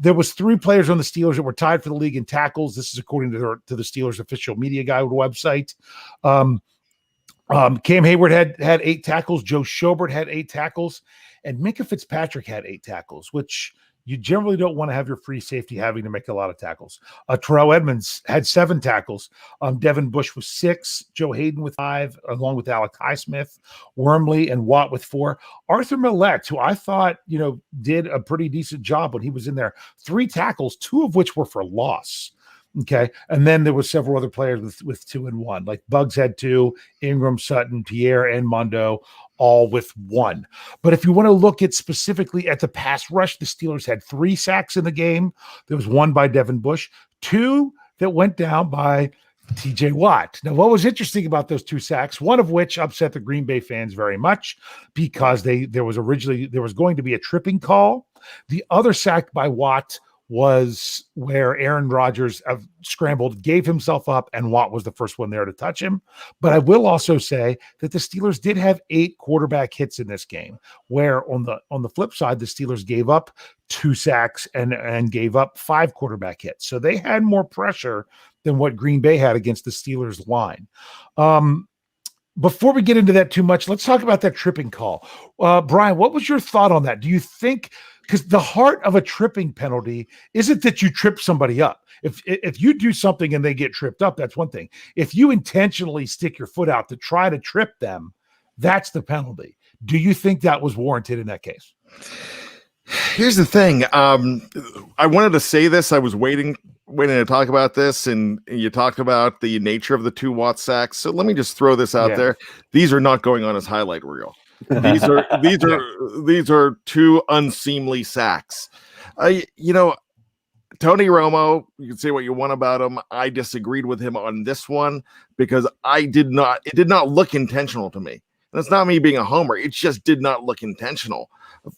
[SPEAKER 1] There was 3 players on the Steelers that were tied for the league in tackles. This is according to the Steelers official media guide website. Cam Hayward had 8 tackles. Joe Schobert had 8 tackles, and Minkah Fitzpatrick had 8 tackles, which you generally don't want to have your free safety having to make a lot of tackles. Terrell Edmonds had 7 tackles. Devin Bush with 6, Joe Hayden with 5, along with Alec Highsmith, Wormley and Watt with 4. Arthur Millette, who I thought, did a pretty decent job when he was in there, 3 tackles, 2 of which were for loss. Okay. And then there was several other players with 2 and 1, like Bugs had 2, Ingram, Sutton, Pierre, and Mondo, all with 1. But if you want to look at specifically at the pass rush, the Steelers had 3 sacks in the game. There was 1 by Devin Bush, 2 that went down by TJ Watt. Now, what was interesting about those 2 sacks, one of which upset the Green Bay fans very much, because there was going to be a tripping call. The other sack by Watt was where Aaron Rodgers scrambled, gave himself up, and Watt was the first one there to touch him. But I will also say that the Steelers did have 8 quarterback hits in this game, where on the flip side, the Steelers gave up 2 sacks and gave up 5 quarterback hits. So they had more pressure than what Green Bay had against the Steelers line. Before we get into that too much, let's talk about that tripping call. Bryan, what was your thought on that? Do you think, because the heart of a tripping penalty isn't that you trip somebody up. If you do something and they get tripped up, that's one thing. If you intentionally stick your foot out to try to trip them, that's the penalty. Do you think that was warranted in that case?
[SPEAKER 2] Here's the thing. I wanted to say this. I was waiting to talk about this, and you talked about the nature of the 2 Watt sacks. So let me just throw this out there. These are not going on as highlight reel. These are 2 unseemly sacks. Tony Romo, you can say what you want about him. I disagreed with him on this one because it did not look intentional to me. And it's not me being a homer. It just did not look intentional.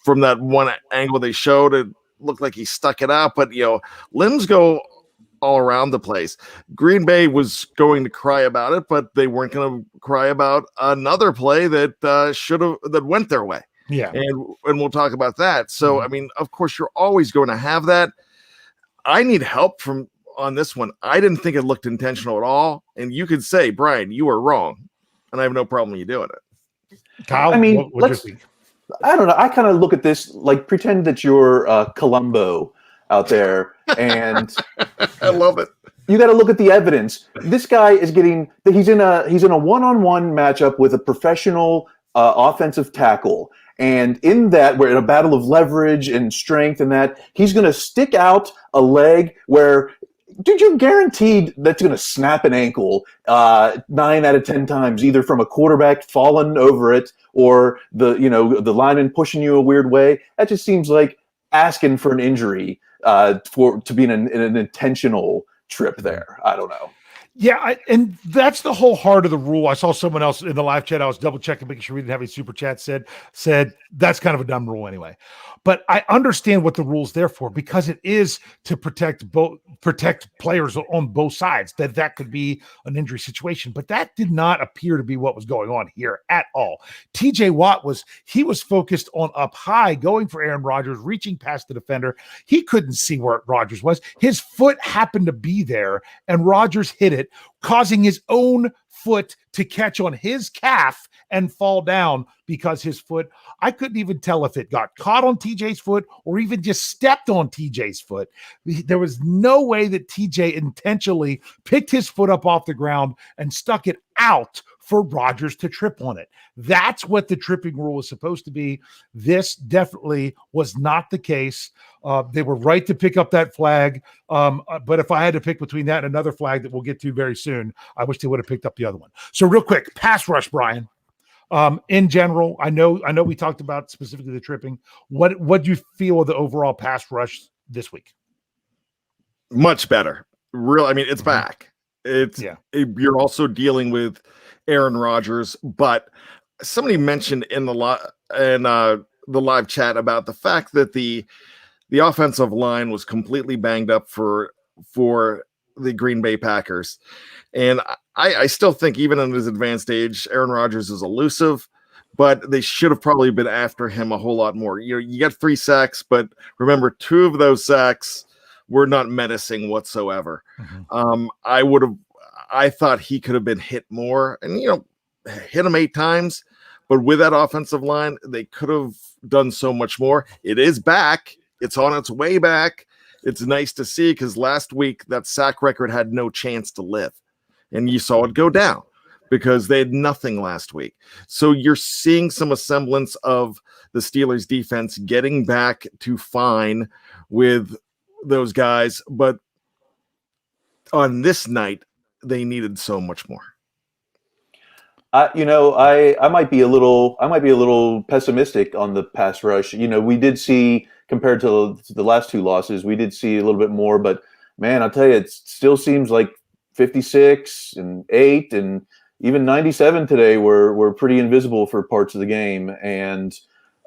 [SPEAKER 2] From that one angle they showed, it looked like he stuck it out, but limbs go all around the place. Green Bay was going to cry about it, but they weren't going to cry about another play that went their way.
[SPEAKER 1] Yeah.
[SPEAKER 2] And we'll talk about that. So, I mean, of course, you're always going to have that. I need help on this one. I didn't think it looked intentional at all. And you could say, Bryan, you were wrong. And I have no problem with you doing it.
[SPEAKER 1] Kyle,
[SPEAKER 3] I mean,
[SPEAKER 1] what do you think?
[SPEAKER 3] I don't know. I kind of look at this like pretend that you're Columbo out there, and
[SPEAKER 2] I love it.
[SPEAKER 3] You got to look at the evidence. This guy is he's in a one-on-one matchup with a professional offensive tackle, and in that, we're in a battle of leverage and strength, and that he's going to stick out a leg where. Dude, you're guaranteed that's going to snap an ankle 9 out of 10 times, either from a quarterback falling over it or the lineman pushing you a weird way. That just seems like asking for an injury to be in an intentional trip there. I don't know.
[SPEAKER 1] Yeah, and that's the whole heart of the rule. I saw someone else in the live chat. I was double checking, making sure we didn't have any super chat. Said that's kind of a dumb rule anyway. But I understand what the rule's there for, because it is to protect players on both sides. That could be an injury situation, but that did not appear to be what was going on here at all. TJ Watt was focused on up high, going for Aaron Rodgers, reaching past the defender. He couldn't see where Rodgers was. His foot happened to be there, and Rodgers hit it, causing his own foot to catch on his calf and fall down because his foot, I couldn't even tell if it got caught on TJ's foot or even just stepped on TJ's foot. There was no way that TJ intentionally picked his foot up off the ground and stuck it out for Rodgers to trip on it. That's what the tripping rule was supposed to be. This definitely was not the case. They were right to pick up that flag. But if I had to pick between that and another flag that we'll get to very soon, I wish they would have picked up the other one. So real quick, pass rush, Bryan. In general, I know we talked about specifically the tripping. What do you feel of the overall pass rush this week?
[SPEAKER 2] Much better. It's back. You're also dealing with Aaron Rodgers, but somebody mentioned in the live chat about the fact that the offensive line was completely banged up for the Green Bay Packers. And I still think, even in his advanced age, Aaron Rodgers is elusive, but they should have probably been after him a whole lot more. You got 3 sacks, but remember, 2 of those sacks were not menacing whatsoever. I thought he could have been hit more, and hit him 8 times, but with that offensive line, they could have done so much more. It is back. It's on its way back. It's nice to see, because last week that sack record had no chance to live, and you saw it go down because they had nothing last week. So you're seeing some semblance of the Steelers defense getting back to fine with those guys, but on this night, they needed so much more.
[SPEAKER 3] I might be a little pessimistic on the pass rush. We did see, compared to the last 2 losses, we did see a little bit more, but man, I'll tell you, it still seems like 56 and 8 and even 97 today were pretty invisible for parts of the game, and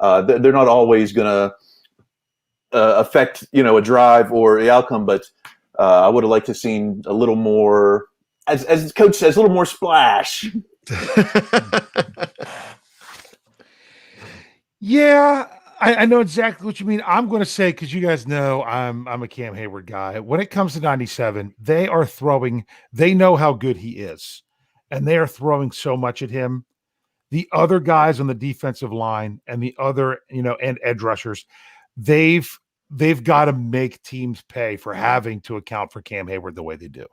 [SPEAKER 3] they're not always going to affect a drive or the outcome. But I would have liked to have seen a little more, as coach says, a little more splash.
[SPEAKER 1] Yeah, I know exactly what you mean. I'm going to say, because you guys know I'm a Cam Hayward guy. When it comes to 97, they are throwing. They know how good he is, and they are throwing so much at him. The other guys on the defensive line and the other, and edge rushers, they've got to make teams pay for having to account for Cam Hayward the way they do.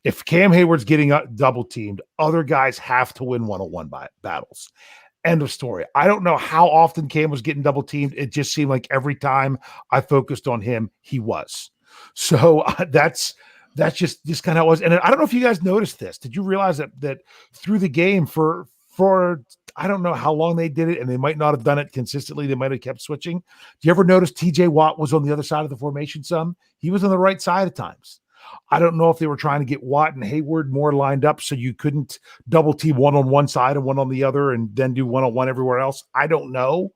[SPEAKER 1] If Cam Hayward's getting double teamed, other guys have to win one-on-one battles. End of story. I don't know how often Cam was getting double teamed. It just seemed like every time I focused on him, he was. So that's just kind of how it was. And I don't know if you guys noticed this. Did you realize that through the game for I don't know how long they did it, and they might not have done it consistently. They might have kept switching. Do you ever notice TJ Watt was on the other side of the formation some? He was on the right side at times. I don't know if they were trying to get Watt and Hayward more lined up so you couldn't double team one on one side and one on the other and then do one-on-one everywhere else. I don't know.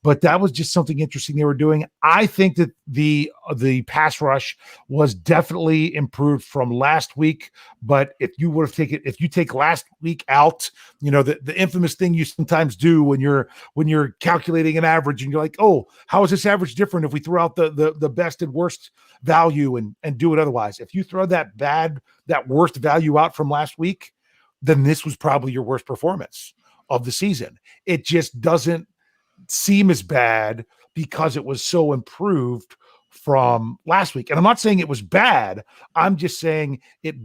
[SPEAKER 1] But that was just something interesting they were doing. I think that the pass rush was definitely improved from last week. But if you take last week out, the infamous thing you sometimes do when you're calculating an average and you're like, oh, how is this average different if we throw out the best and worst value and do it otherwise? If you throw that worst value out from last week, then this was probably your worst performance of the season. It just doesn't seem as bad because it was so improved from last week. And I'm not saying it was bad. I'm just saying it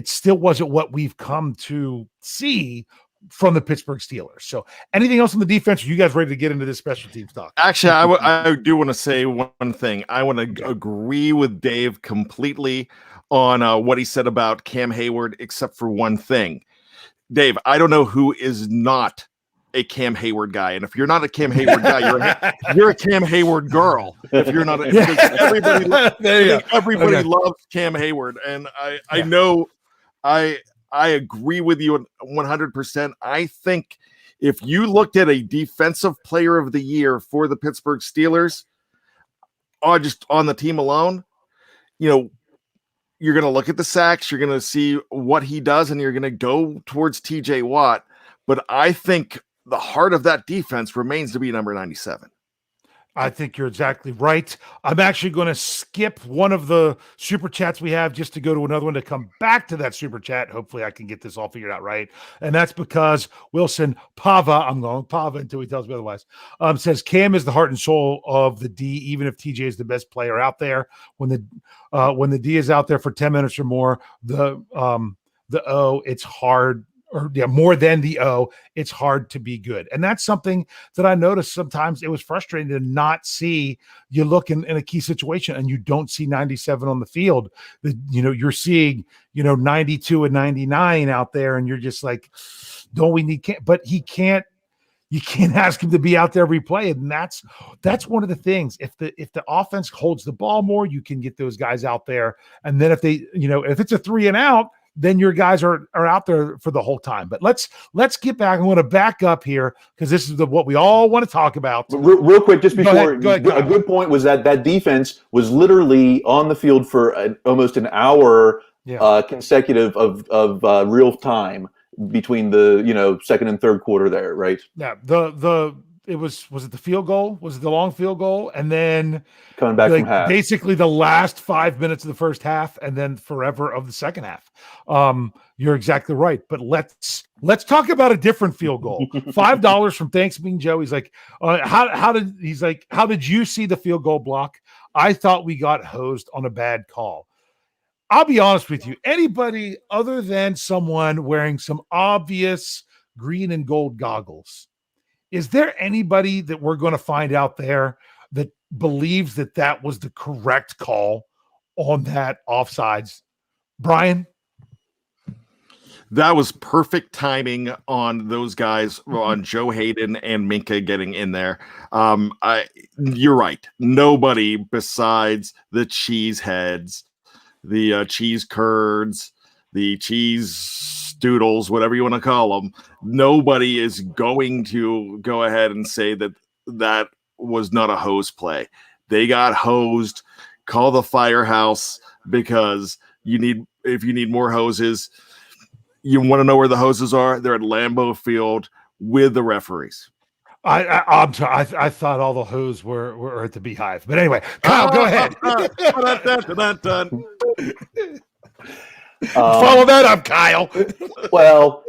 [SPEAKER 1] still wasn't what we've come to see from the Pittsburgh Steelers. So anything else on the defense? Are you guys ready to get into this special teams talk?
[SPEAKER 2] Actually, I do want to say one thing. I want to agree with Dave completely on what he said about Cam Hayward, except for one thing. Dave, I don't know who is not a Cam Hayward guy, and if you're not a Cam Hayward guy, you're a Cam Hayward girl. If you're not, everybody loves Cam Hayward, and I know I agree with you 100%. I think if you looked at a defensive player of the year for the Pittsburgh Steelers, just on the team alone, you're going to look at the sacks, you're going to see what he does, and you're going to go towards TJ Watt. But I think the heart of that defense remains to be number 97.
[SPEAKER 1] I think you're exactly right. I'm actually going to skip one of the super chats we have just to go to another one to come back to that super chat. Hopefully I can get this all figured out right. And that's because Wilson Pava, I'm going Pava until he tells me otherwise, says Cam is the heart and soul of the D, even if TJ is the best player out there. When the D is out there for 10 minutes or more, the O, it's hard. Or more than the O, it's hard to be good. And that's something that I noticed sometimes. It was frustrating to not see, you look in a key situation and you don't see 97 on the field. You're seeing, 92 and 99 out there, and you're just like, don't we need Cam? But you can't ask him to be out there every play. And that's one of the things. If the offense holds the ball more, you can get those guys out there. And then if they, if it's a 3 and out, then your guys are out there for the whole time. But let's get back. I want to back up here because this is what we all want to talk about.
[SPEAKER 3] Real quick, just before,
[SPEAKER 1] go ahead.
[SPEAKER 3] A good point was that defense was literally on the field for almost an hour consecutive of real time between the second and third quarter there, right?
[SPEAKER 1] Yeah, was it the field goal? Was it the long field goal? And then
[SPEAKER 3] coming back from half.
[SPEAKER 1] Basically the last 5 minutes of the first half and then forever of the second half. You're exactly right. But let's talk about a different field goal. $5 from Thanks Being Joe. He's like, how did you see the field goal block? I thought we got hosed on a bad call. I'll be honest with you. Anybody other than someone wearing some obvious green and gold goggles, is there anybody that we're going to find out there that believes that was the correct call on that offsides? Bryan?
[SPEAKER 2] That was perfect timing on those guys, on Joe Hayden and Minka getting in there. You're right. Nobody besides the cheese heads, the cheese curds, the cheese doodles, whatever you want to call them, nobody is going to go ahead and say that was not a hose play. They got hosed. Call the firehouse, because if you need more hoses, you want to know where the hoses are. They're at Lambeau Field with the referees.
[SPEAKER 1] I'm sorry. I thought all the hose were at the Beehive, but anyway, Kyle, go ahead. Follow that up, Kyle.
[SPEAKER 3] Well,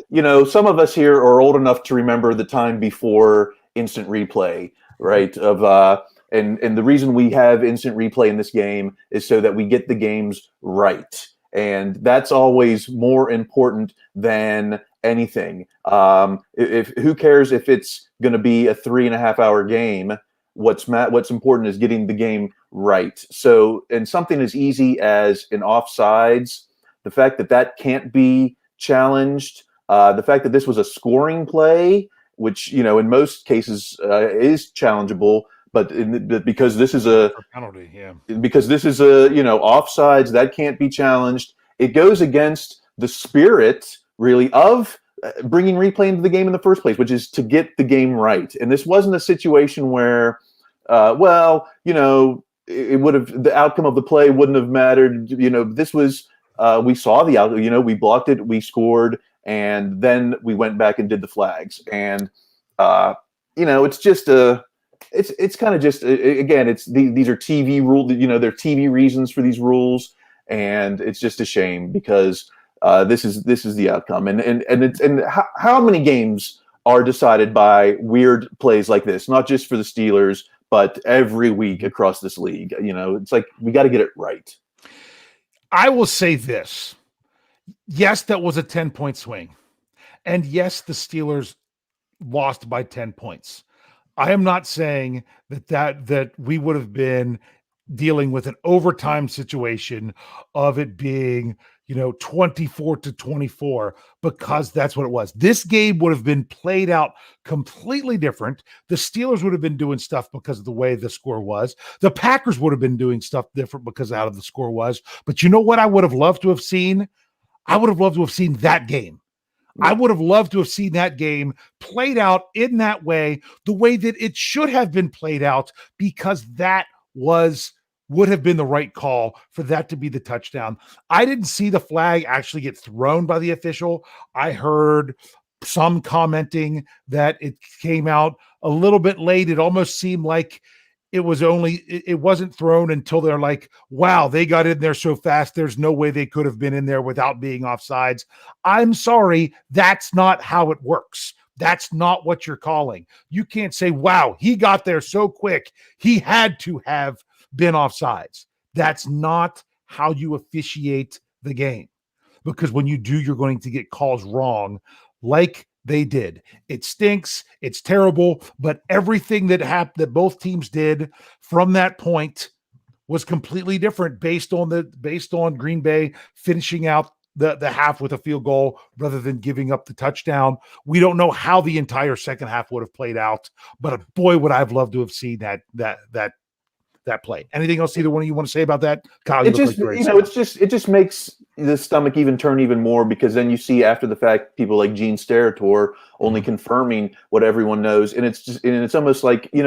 [SPEAKER 3] some of us here are old enough to remember the time before instant replay, right? And the reason we have instant replay in this game is so that we get the games right. And that's always more important than anything. Who cares if it's going to be a 3.5 hour game? What's important is getting the game right. So, and something as easy as an offsides, the fact that can't be challenged, the fact that this was a scoring play, which in most cases is challengeable, but because this is a
[SPEAKER 1] penalty,
[SPEAKER 3] because this is offsides, that can't be challenged. It goes against the spirit, really, of bringing replay into the game in the first place, which is to get the game right. And this wasn't a situation where, it would have, the outcome of the play wouldn't have mattered. This was, we saw the outcome. We blocked it, we scored, and then we went back and did the flags. And it's just it's kind of just, again, these are TV rules. There are TV reasons for these rules, and it's just a shame because this is the outcome. And how many games are decided by weird plays like this? Not just for the Steelers, but every week across this league. It's like we got to get it right.
[SPEAKER 1] I will say this. Yes, that was a 10-point swing. And yes, the Steelers lost by 10 points. I am not saying that we would have been dealing with an overtime situation of it being, 24-24, because that's what it was. This game would have been played out completely different. The Steelers would have been doing stuff because of the way the score was. The Packers would have been doing stuff different because of how the score was. But you know what I would have loved to have seen? I would have loved to have seen that game. I would have loved to have seen that game played out in that way, the way that it should have been played out, because that would have been the right call for that to be the touchdown. I didn't see the flag actually get thrown by the official. I heard some commenting that it came out a little bit late. It almost seemed like it wasn't thrown until they're like, wow, they got in there so fast. There's no way they could have been in there without being offsides. I'm sorry. That's not how it works. That's not what you're calling. You can't say, wow, he got there so quick. He had to have been offsides. That's not how you officiate the game. Because when you do, you're going to get calls wrong like they did. It stinks. It's terrible. But everything that both teams did from that point was completely different based on Green Bay finishing out the half with a field goal rather than giving up the touchdown. We don't know how the entire second half would have played out, but boy, would I've loved to have seen that play. Anything else either one of you want to say about that? Kyle,
[SPEAKER 3] it just makes the stomach even turn even more, because then you see after the fact people like Gene Steratore only confirming what everyone knows, and it's almost like, and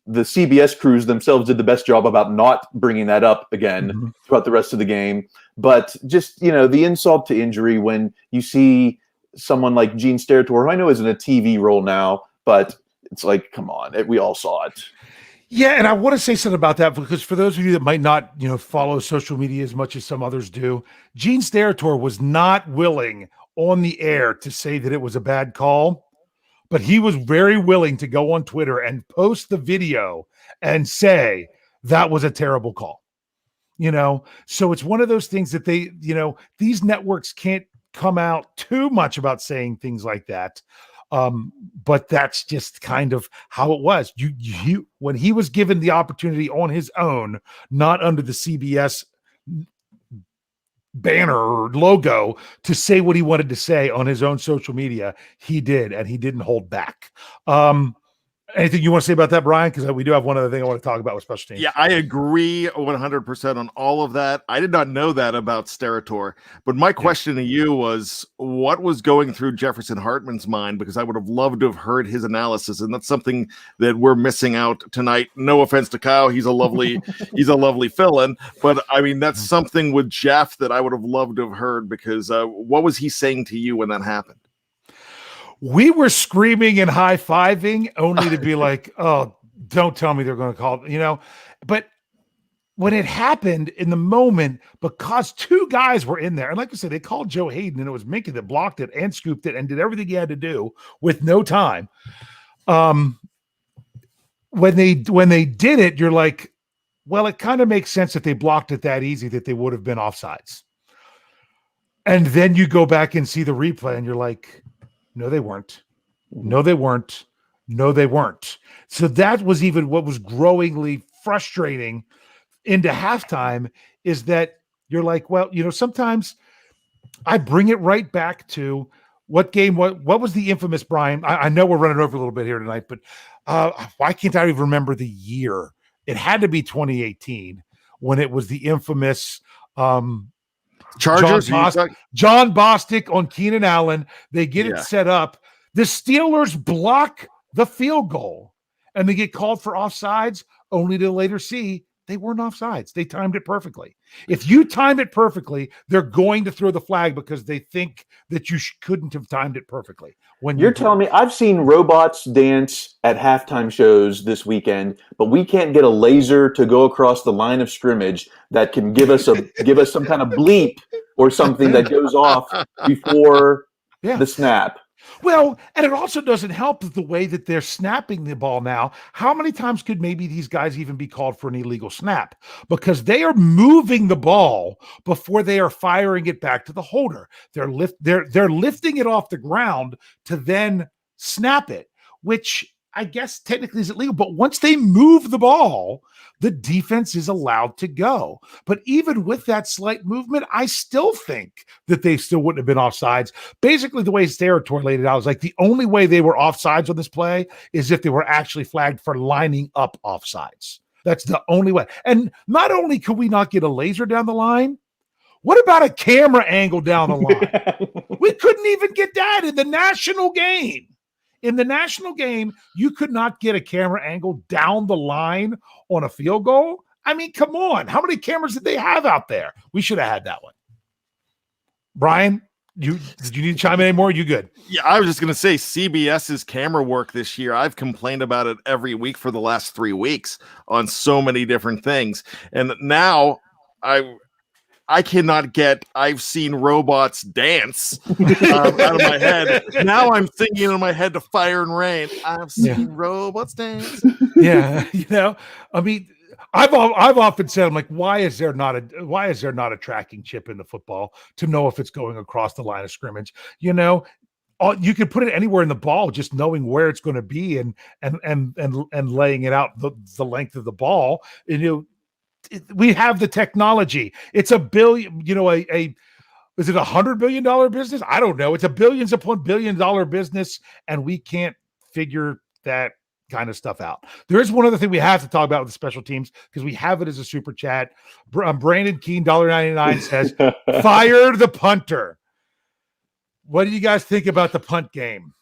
[SPEAKER 3] the CBS crews themselves did the best job about not bringing that up again throughout the rest of the game. But just, the insult to injury when you see someone like Gene Steratore, who I know isn't a TV role now, but it's like, come on, we all saw it.
[SPEAKER 1] Yeah, and I want to say something about that, because for those of you that might not, follow social media as much as some others do, Gene Steratore was not willing on the air to say that it was a bad call, but he was very willing to go on Twitter and post the video and say that was a terrible call. So it's one of those things that these networks can't come out too much about saying things like that. But that's just kind of how it was. You when he was given the opportunity on his own, not under the CBS banner or logo, to say what he wanted to say on his own social media, he did, and he didn't hold back. Anything you want to say about that, Bryan? Because we do have one other thing I want to talk about with special teams.
[SPEAKER 2] Yeah, I agree 100% on all of that. I did not know that about Steratore, but my question to you was, what was going through Jefferson Hartman's mind? Because I would have loved to have heard his analysis, and that's something that we're missing out tonight. No offense to Kyle, he's a lovely fill-in, but I mean, that's something with Jeff that I would have loved to have heard, because what was he saying to you when that happened?
[SPEAKER 1] We were screaming and high-fiving only to be like, oh, don't tell me they're going to call, But when it happened in the moment, because two guys were in there, and like I said, they called Joe Hayden, and it was Minkah that blocked it and scooped it and did everything he had to do with no time. When they did it, you're like, well, it kind of makes sense that they blocked it that easy that they would have been offsides. And then you go back and see the replay, and you're like, no, they weren't. No, they weren't. No, they weren't. So that was even what was growingly frustrating into halftime, is that you're like, well, sometimes I bring it right back to what was the infamous, Bryan? I know we're running over a little bit here tonight, but why can't I even remember the year? It had to be 2018 when it was the infamous
[SPEAKER 2] Chargers,
[SPEAKER 1] John Bostic on Keenan Allen. They get it set up. The Steelers block the field goal, and they get called for offsides, only to later see they weren't offsides. They timed it perfectly. If you time it perfectly, they're going to throw the flag because they think that you couldn't have timed it perfectly. When
[SPEAKER 3] you're telling me, I've seen robots dance at halftime shows this weekend, but we can't get a laser to go across the line of scrimmage that can give us some kind of bleep or something that goes off before the snap.
[SPEAKER 1] Well, and it also doesn't help the way that they're snapping the ball now. How many times could maybe these guys even be called for an illegal snap? Because they are moving the ball before they are firing it back to the holder. They're lifting it off the ground to then snap it, which I guess technically is illegal. But once they move the ball, the defense is allowed to go. But even with that slight movement, I still think that they still wouldn't have been offsides. Basically, the way Steratore laid it out was like the only way they were offsides on this play is if they were actually flagged for lining up offsides. That's the only way. And not only could we not get a laser down the line, what about a camera angle down the line? We couldn't even get that in the national game. In the national game, you could not get a camera angle down the line on a field goal. I mean, come on. How many cameras did they have out there? We should have had that one. Bryan? Did you need to chime in anymore? You good?
[SPEAKER 2] Yeah, I was just going to say CBS's camera work this year. I've complained about it every week for the last 3 weeks on so many different things. And now I cannot get I've seen robots dance out of my head. Now I'm thinking in my head to Fire and Rain. I've seen robots dance.
[SPEAKER 1] Yeah, I mean, I've often said, I'm like, why is there not a tracking chip in the football to know if it's going across the line of scrimmage? You can put it anywhere in the ball, just knowing where it's going to be and laying it out the length of the ball. And we have the technology. It's a billion. Is it $100 billion business? I don't know. It's a billions upon $1 billion business, and we can't figure that kind of stuff out. There is one other thing we have to talk about with the special teams because we have it as a super chat. Brandon Keene, $1.99 says, "Fire the punter." What do you guys think about the punt game?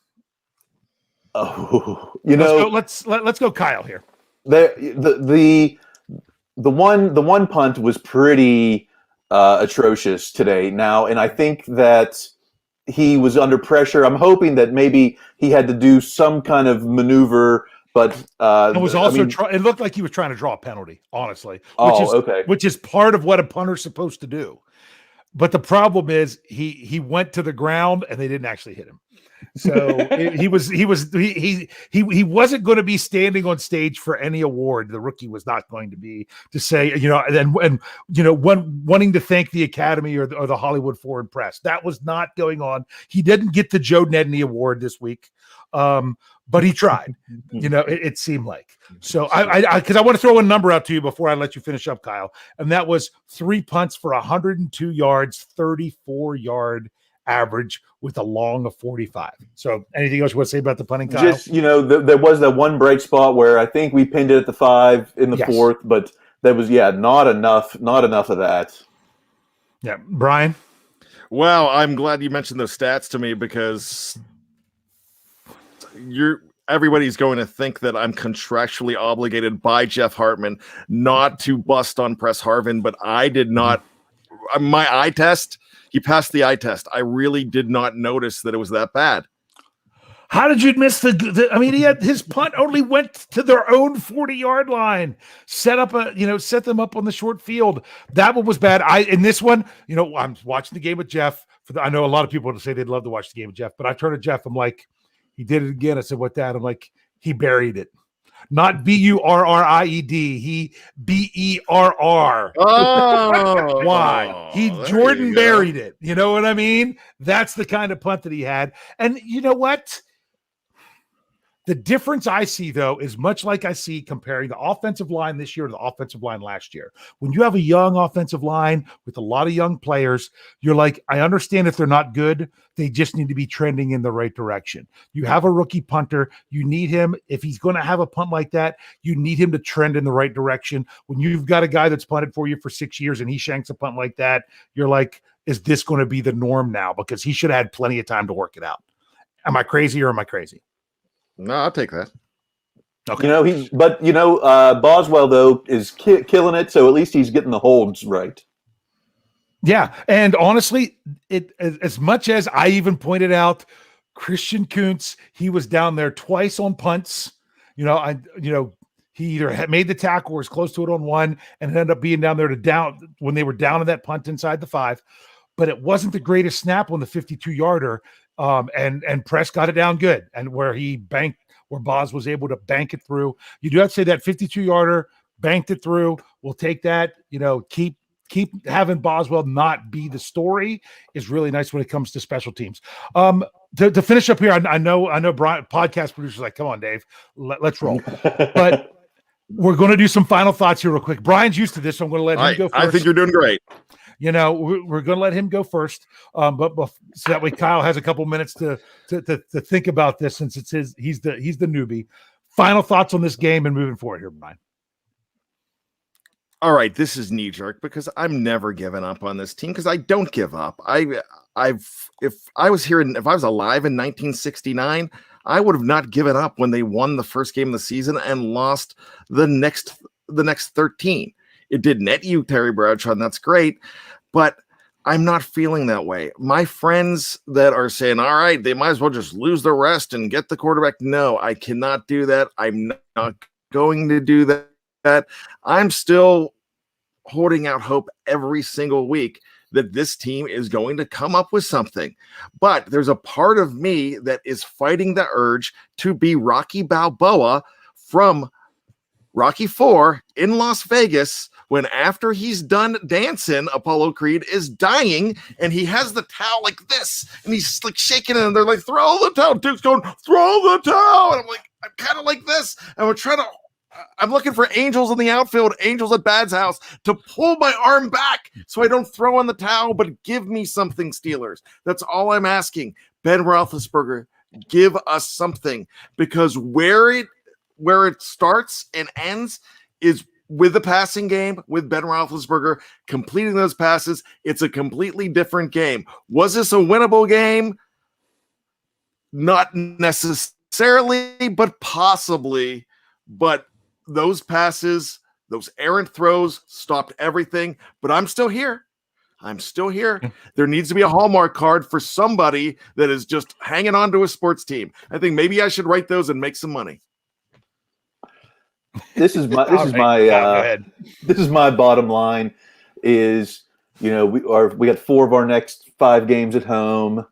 [SPEAKER 3] Oh,
[SPEAKER 1] let's go, Kyle here.
[SPEAKER 3] The one punt was pretty atrocious today. Now, and I think that he was under pressure. I'm hoping that maybe he had to do some kind of maneuver, but
[SPEAKER 1] it was also it looked like he was trying to draw a penalty, honestly. Which is part of what a punter's supposed to do. But the problem is he went to the ground and they didn't actually hit him. So he wasn't going to be standing on stage for any award. The rookie was not going to be to say, wanting to thank the Academy or the Hollywood Foreign Press. That was not going on. He didn't get the Joe Nedney Award this week. But he tried, it seemed like. So because I want to throw a number out to you before I let you finish up, Kyle. And that was 3 punts for 102 yards, 34-yard average with a long of 45. So anything else you want to say about the punting, Kyle?
[SPEAKER 3] Just, there was that one bright spot where I think we pinned it at the 5 in the fourth, but that was, not enough of that.
[SPEAKER 1] Yeah. Bryan?
[SPEAKER 2] Well, I'm glad you mentioned those stats to me because everybody's going to think that I'm contractually obligated by Jeff Hartman not to bust on Press Harvin, but I did not. My eye test, he passed the eye test. I really did not notice that it was that bad.
[SPEAKER 1] How did you miss he had his punt only went to their own 40-yard line, set them up on the short field. That one was bad. In this one, I'm watching the game with Jeff. I know a lot of people would say they'd love to watch the game with Jeff, but I turned to Jeff. I'm like, he did it again. I said, "What that?" I'm like, he buried it. Not Burried. He Berr.
[SPEAKER 2] Oh,
[SPEAKER 1] why? Jordan buried it. You know what I mean? That's the kind of punt that he had. And you know what? The difference I see, though, is much like I see comparing the offensive line this year to the offensive line last year. When you have a young offensive line with a lot of young players, you're like, I understand if they're not good, they just need to be trending in the right direction. You have a rookie punter. You need him. If he's going to have a punt like that, you need him to trend in the right direction. When you've got a guy that's punted for you for 6 years and he shanks a punt like that, you're like, is this going to be the norm now? Because he should have had plenty of time to work it out. Am I crazy or am I crazy?
[SPEAKER 2] No, I'll take that.
[SPEAKER 1] Okay.
[SPEAKER 3] Boswell though is killing it, so at least he's getting the holds right.
[SPEAKER 1] Yeah, and honestly, as much as I even pointed out, Christian Kuntz, he was down there twice on punts. He either had made the tackle or was close to it on one, and ended up being down there when they were down in that punt inside the 5. But it wasn't the greatest snap on the 52-yarder. And Press got it down good, and where Boz was able to bank it through. You do have to say that 52-yarder banked it through. We'll take that. Keep having Boswell not be the story is really nice when it comes to special teams. To finish up here, I know Bryan, podcast producers are like, come on, Dave, let's roll. But we're going to do some final thoughts here real quick. Bryan's used to this, so I'm going to let him go first.
[SPEAKER 2] I think you're doing great.
[SPEAKER 1] We're going to let him go first, but so that way Kyle has a couple minutes to think about this, since it's he's the newbie. Final thoughts on this game and moving forward here, Bryan.
[SPEAKER 2] All right, this is knee jerk because I'm never giving up on this team because I don't give up. If I was alive in 1969, I would have not given up when they won the first game of the season and lost the next 13. It did net you, Terry Bradshaw, and that's great. But I'm not feeling that way. My friends that are saying, all right, they might as well just lose the rest and get the quarterback. No, I cannot do that. I'm not going to do that. I'm still holding out hope every single week that this team is going to come up with something. But there's a part of me that is fighting the urge to be Rocky Balboa from Rocky IV in Las Vegas, when after he's done dancing, Apollo Creed is dying and he has the towel like this and he's like shaking it and they're like, throw the towel. Duke's going, throw the towel. And I'm like, I'm kind of like this. And I'm looking for angels in the outfield, angels at Bad's house to pull my arm back so I don't throw in the towel, but give me something, Steelers. That's all I'm asking. Ben Roethlisberger, give us something, because where it starts and ends is with the passing game, with Ben Roethlisberger completing those passes. It's a completely different game. Was this a winnable game? Not necessarily, but possibly. But those passes, those errant throws stopped everything. But I'm still here. There needs to be a Hallmark card for somebody that is just hanging on to a sports team. I think maybe I should write those and make some money.
[SPEAKER 3] This is my bottom line is, we got 4 of our next 5 games at home.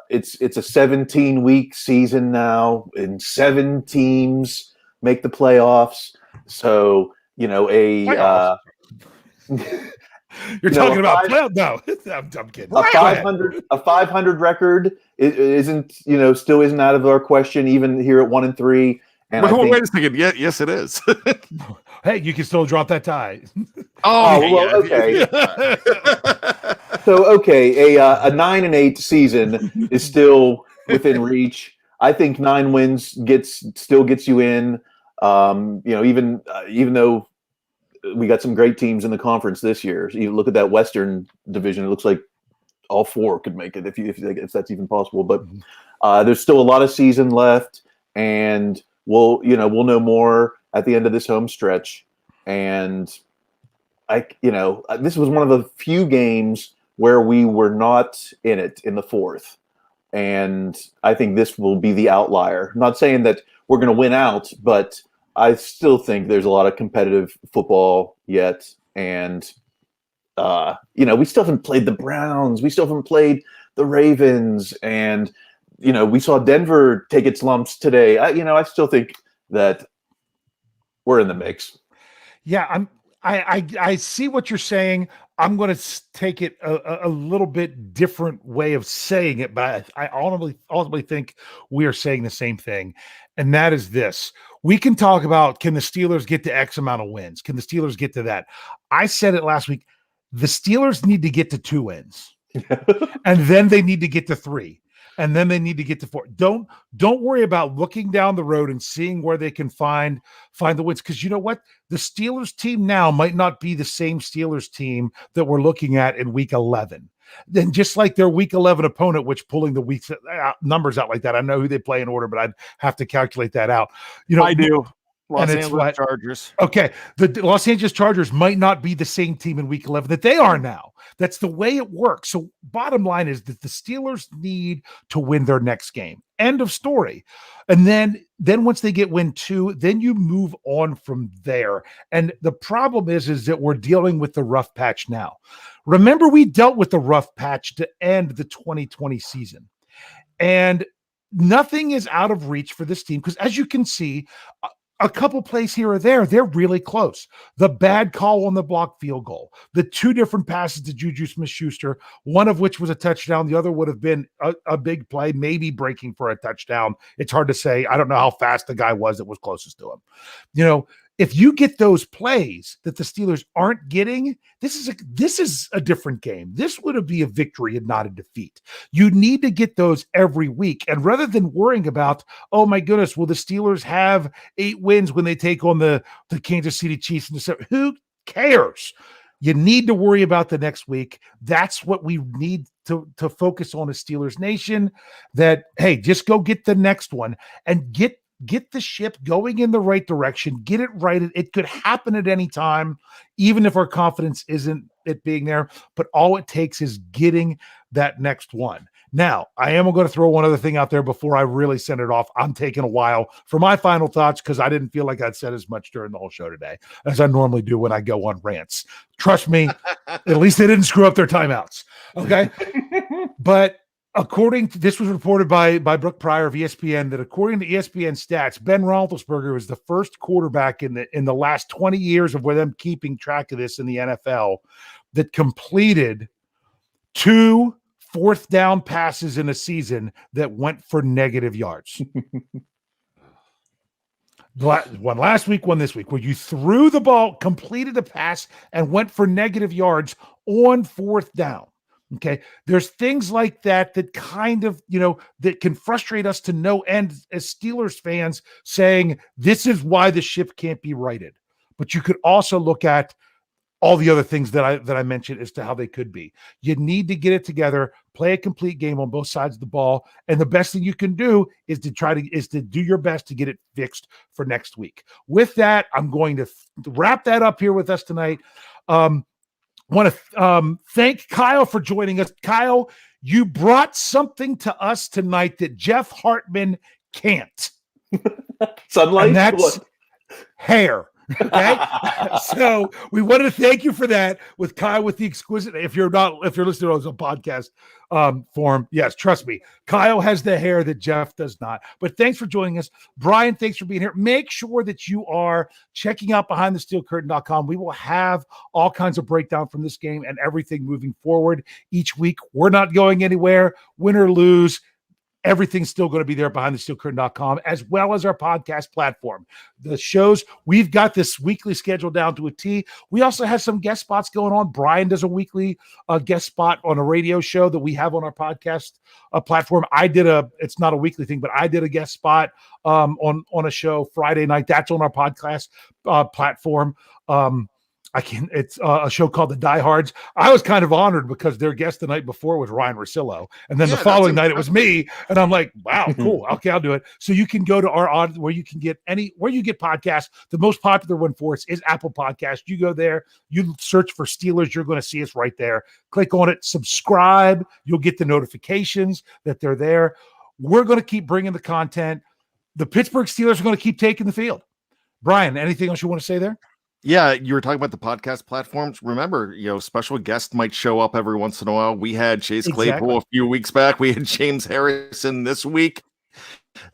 [SPEAKER 3] It's a 17-week season now, and 7 teams make the playoffs. So, you're
[SPEAKER 1] talking about playoff? No, I'm kidding.
[SPEAKER 3] A 500 record still isn't out of our question, even here at 1-3. And
[SPEAKER 2] wait a second. Yeah, yes, it is.
[SPEAKER 1] Hey, you can still drop that tie.
[SPEAKER 3] Okay. So, a 9-8 season is still within reach. I think 9 wins still gets you in. Even though we got some great teams in the conference this year. You look at that Western division; it looks like all 4 could make it if that's even possible. But there's still a lot of season left, and we'll know more at the end of this home stretch. And this was one of the few games where we were not in it in the 4th. And I think this will be the outlier. I'm not saying that we're going to win out, but I still think there's a lot of competitive football yet. And, we still haven't played the Browns. We still haven't played the Ravens. And, we saw Denver take its lumps today. I still think that we're in the mix.
[SPEAKER 1] Yeah, I see what you're saying. I'm going to take it a little bit different way of saying it, but I ultimately think we are saying the same thing, and that is this. We can talk about, can the Steelers get to X amount of wins? Can the Steelers get to that? I said it last week. The Steelers need to get to 2 wins, and then they need to get to 3. And then they need to get to 4. Don't worry about looking down the road and seeing where they can find the wins. Because you know what? The Steelers team now might not be the same Steelers team that we're looking at in week 11. Then just like their week 11 opponent, which pulling the week numbers out like that, I know who they play in order, but I'd have to calculate that out.
[SPEAKER 2] I do.
[SPEAKER 1] Los Angeles Chargers. Okay. The Los Angeles Chargers might not be the same team in week 11 that they are now. That's the way it works. So bottom line is that the Steelers need to win their next game. End of story. And then once they get win 2, then you move on from there. And the problem is that we're dealing with the rough patch now. Remember, we dealt with the rough patch to end the 2020 season. And nothing is out of reach for this team because, as you can see, a couple plays here or there, they're really close. The bad call on the block field goal, the 2 different passes to Juju Smith-Schuster, one of which was a touchdown. The other would have been a big play, maybe breaking for a touchdown. It's hard to say. I don't know how fast the guy was that was closest to him. If you get those plays that the Steelers aren't getting, this is a different game. This would be a victory and not a defeat. You need to get those every week. And rather than worrying about, oh my goodness, will the Steelers have 8 wins when they take on the Kansas City Chiefs in December? Who cares? You need to worry about the next week. That's what we need to focus on as Steelers Nation, that, hey, just go get the next one and get the ship going in the right direction. Get it right. It could happen at any time, even if our confidence isn't it being there, but all it takes is getting that next one. Now, I am going to throw one other thing out there before I really send it off. I'm taking a while for my final thoughts because I didn't feel like I'd said as much during the whole show today as I normally do when I go on rants. Trust me, at least they didn't screw up their timeouts. Okay. But according to this was reported by Brooke Pryor of ESPN that according to ESPN stats, Ben Roethlisberger was the first quarterback in the last 20 years of where them keeping track of this in the NFL that completed 2 fourth down passes in a season that went for negative yards. One last week, one this week, where you threw the ball, completed a pass, and went for negative yards on fourth down. Okay. There's things like that kind of, that can frustrate us to no end as Steelers fans, saying this is why the ship can't be righted. But you could also look at all the other things that I mentioned as to how they could be. You need to get it together, play a complete game on both sides of the ball. And the best thing you can do is to do your best to get it fixed for next week. With that, I'm going to wrap that up here with us tonight. Want to thank Kyle for joining us. Kyle, you brought something to us tonight that Jeff Hartman can't.
[SPEAKER 3] Sunlight?
[SPEAKER 1] And that's hair. Okay. So we wanted to thank you for that with Kyle with the exquisite. If you're listening to us on podcast form, yes, trust me, Kyle has the hair that Jeff does not. But thanks for joining us. Bryan, thanks for being here. Make sure that you are checking out behindthesteelcurtain.com. We will have all kinds of breakdown from this game and everything moving forward each week. We're not going anywhere, win or lose. Everything's still going to be there behindthesteelcurtain.com, as well as our podcast platform. The shows, we've got this weekly schedule down to a T. We also have some guest spots going on. Bryan does a weekly guest spot on a radio show that we have on our podcast platform. It's not a weekly thing, but I did a guest spot on a show Friday night. That's on our podcast platform. It's a show called The Diehards. I was kind of honored because their guest the night before was Ryan Russillo. And then the following night it was me. And I'm like, wow, cool. Okay, I'll do it. So you can go to our audience where you can get where you get podcasts. The most popular one for us is Apple Podcast. You go there, you search for Steelers. You're going to see us right there. Click on it, subscribe. You'll get the notifications that they're there. We're going to keep bringing the content. The Pittsburgh Steelers are going to keep taking the field. Bryan, anything else you want to say there?
[SPEAKER 2] Yeah, you were talking about the podcast platforms. Remember, special guests might show up every once in a while. We had Chase Claypool a few weeks back. We had James Harrison this week.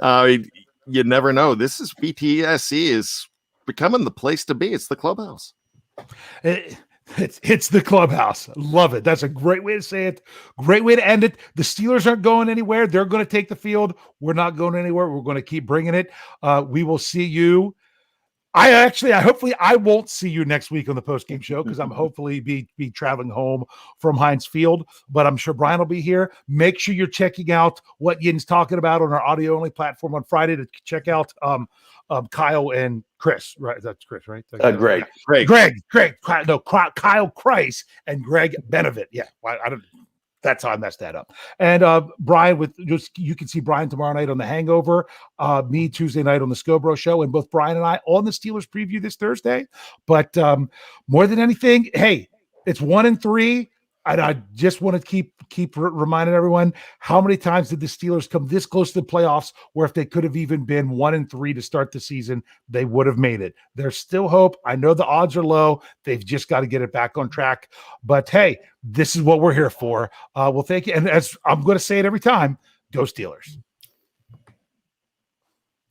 [SPEAKER 2] You never know. This is BTSC is becoming the place to be. It's the clubhouse.
[SPEAKER 1] It's the clubhouse. Love it. That's a great way to say it. Great way to end it. The Steelers aren't going anywhere. They're going to take the field. We're not going anywhere. We're going to keep bringing it. We will see you. Hopefully I won't see you next week on the post-game show because I'm hopefully be traveling home from Heinz Field, but I'm sure Bryan will be here. Make sure you're checking out what Yin's talking about on our audio-only platform on Friday to check out Kyle and Chris, right? That's Chris, right?
[SPEAKER 3] Greg.
[SPEAKER 1] No, Kyle Chrise and Greg Benovit. Yeah, I don't. That's how I messed that up. And Bryan, you can see Bryan tomorrow night on The Hangover, me Tuesday night on the Scobro Show, and both Bryan and I on the Steelers preview this Thursday. But more than anything, hey, it's 1-3. And I just want to keep reminding everyone, how many times did the Steelers come this close to the playoffs where if they could have even been 1-3 to start the season, they would have made it. There's still hope. I know the odds are low. They've just got to get it back on track. But hey, this is what we're here for. Well, thank you. And as I'm going to say it every time, go Steelers.